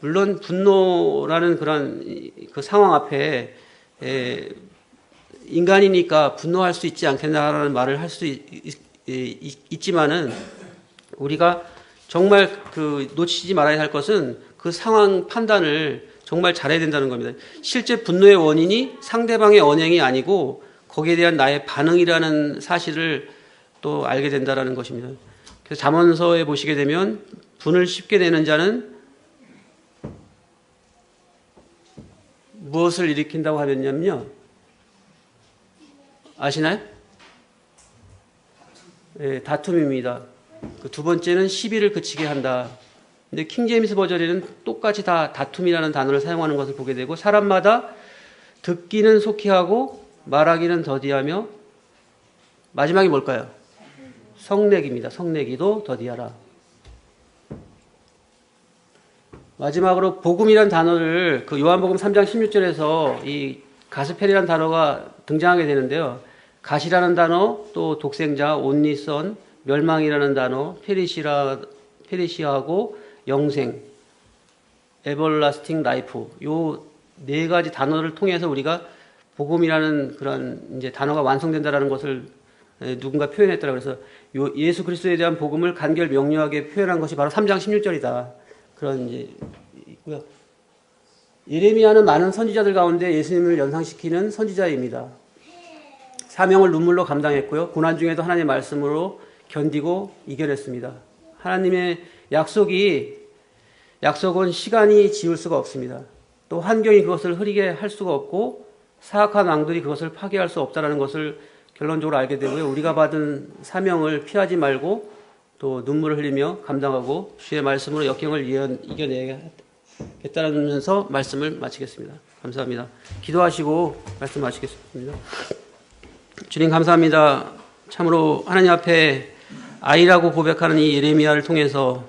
물론 분노라는 그런 그 상황 앞에 인간이니까 분노할 수 있지 않겠나라는 말을 할 수 있지만은 우리가 정말 그 놓치지 말아야 할 것은 그 상황 판단을 정말 잘해야 된다는 겁니다. 실제 분노의 원인이 상대방의 언행이 아니고 거기에 대한 나의 반응이라는 사실을 또 알게 된다는 것입니다. 그래서 잠언서에 보시게 되면 분을 쉽게 내는 자는 무엇을 일으킨다고 하면요. 아시나요? 네, 다툼입니다. 그 두 번째는 시비를 그치게 한다. 근데 킹제임스 버전에는 똑같이 다 다툼이라는 단어를 사용하는 것을 보게 되고 사람마다 듣기는 속히 하고 말하기는 더디하며 마지막이 뭘까요? 성내기입니다. 성내기도 더디하라. 마지막으로 복음이라는 단어를 그 요한복음 3장 16절에서 이 가스펠이라는 단어가 등장하게 되는데요. 갓이라는 단어, 또 독생자, 온리선, 멸망이라는 단어, 페리시아하고 영생, 에버라스팅 라이프, 요 네 가지 단어를 통해서 우리가 복음이라는 그런 이제 단어가 완성된다라는 것을 누군가 표현했더라고요. 그래서 예수 그리스도에 대한 복음을 간결 명료하게 표현한 것이 바로 3장 16절이다. 그런 이제 있고요. 예레미야는 많은 선지자들 가운데 예수님을 연상시키는 선지자입니다. 사명을 눈물로 감당했고요. 고난 중에도 하나님의 말씀으로 견디고 이겨냈습니다. 하나님의 약속은 시간이 지울 수가 없습니다. 또 환경이 그것을 흐리게 할 수가 없고 사악한 왕들이 그것을 파괴할 수 없다는 것을 결론적으로 알게 되고요. 우리가 받은 사명을 피하지 말고 또 눈물을 흘리며 감당하고 주의 말씀으로 역경을 이겨내겠다면서 말씀을 마치겠습니다. 감사합니다. 기도하시고 말씀 마치겠습니다. 주님 감사합니다. 참으로 하나님 앞에 아이라고 고백하는 이 예레미야를 통해서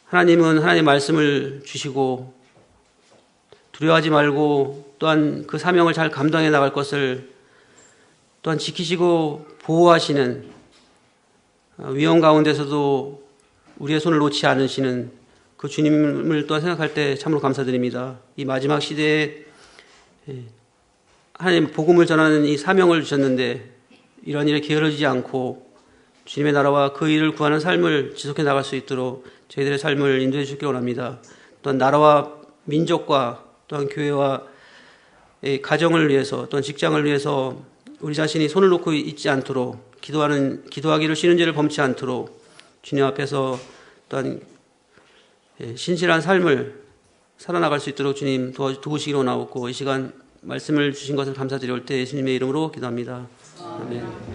하나님은 하나님의 말씀을 주시고 두려워하지 말고 또한 그 사명을 잘 감당해 나갈 것을 또한 지키시고 보호하시는 위험 가운데서도 우리의 손을 놓지 않으시는 그 주님을 또한 생각할 때 참으로 감사드립니다. 이 마지막 시대에 하나님 복음을 전하는 이 사명을 주셨는데 이런 일에 게으르지 않고 주님의 나라와 그 일을 구하는 삶을 지속해 나갈 수 있도록 저희들의 삶을 인도해 주시기 원합니다. 또한 나라와 민족과 또한 교회와 가정을 위해서 또한 직장을 위해서 우리 자신이 손을 놓고 있지 않도록 기도하기를 쉬는 죄를 범치 않도록 주님 앞에서 또한 신실한 삶을 살아나갈 수 있도록 주님 도우시기로 나오고 이 시간 말씀을 주신 것을 감사드릴 때 예수님의 이름으로 기도합니다. 아멘.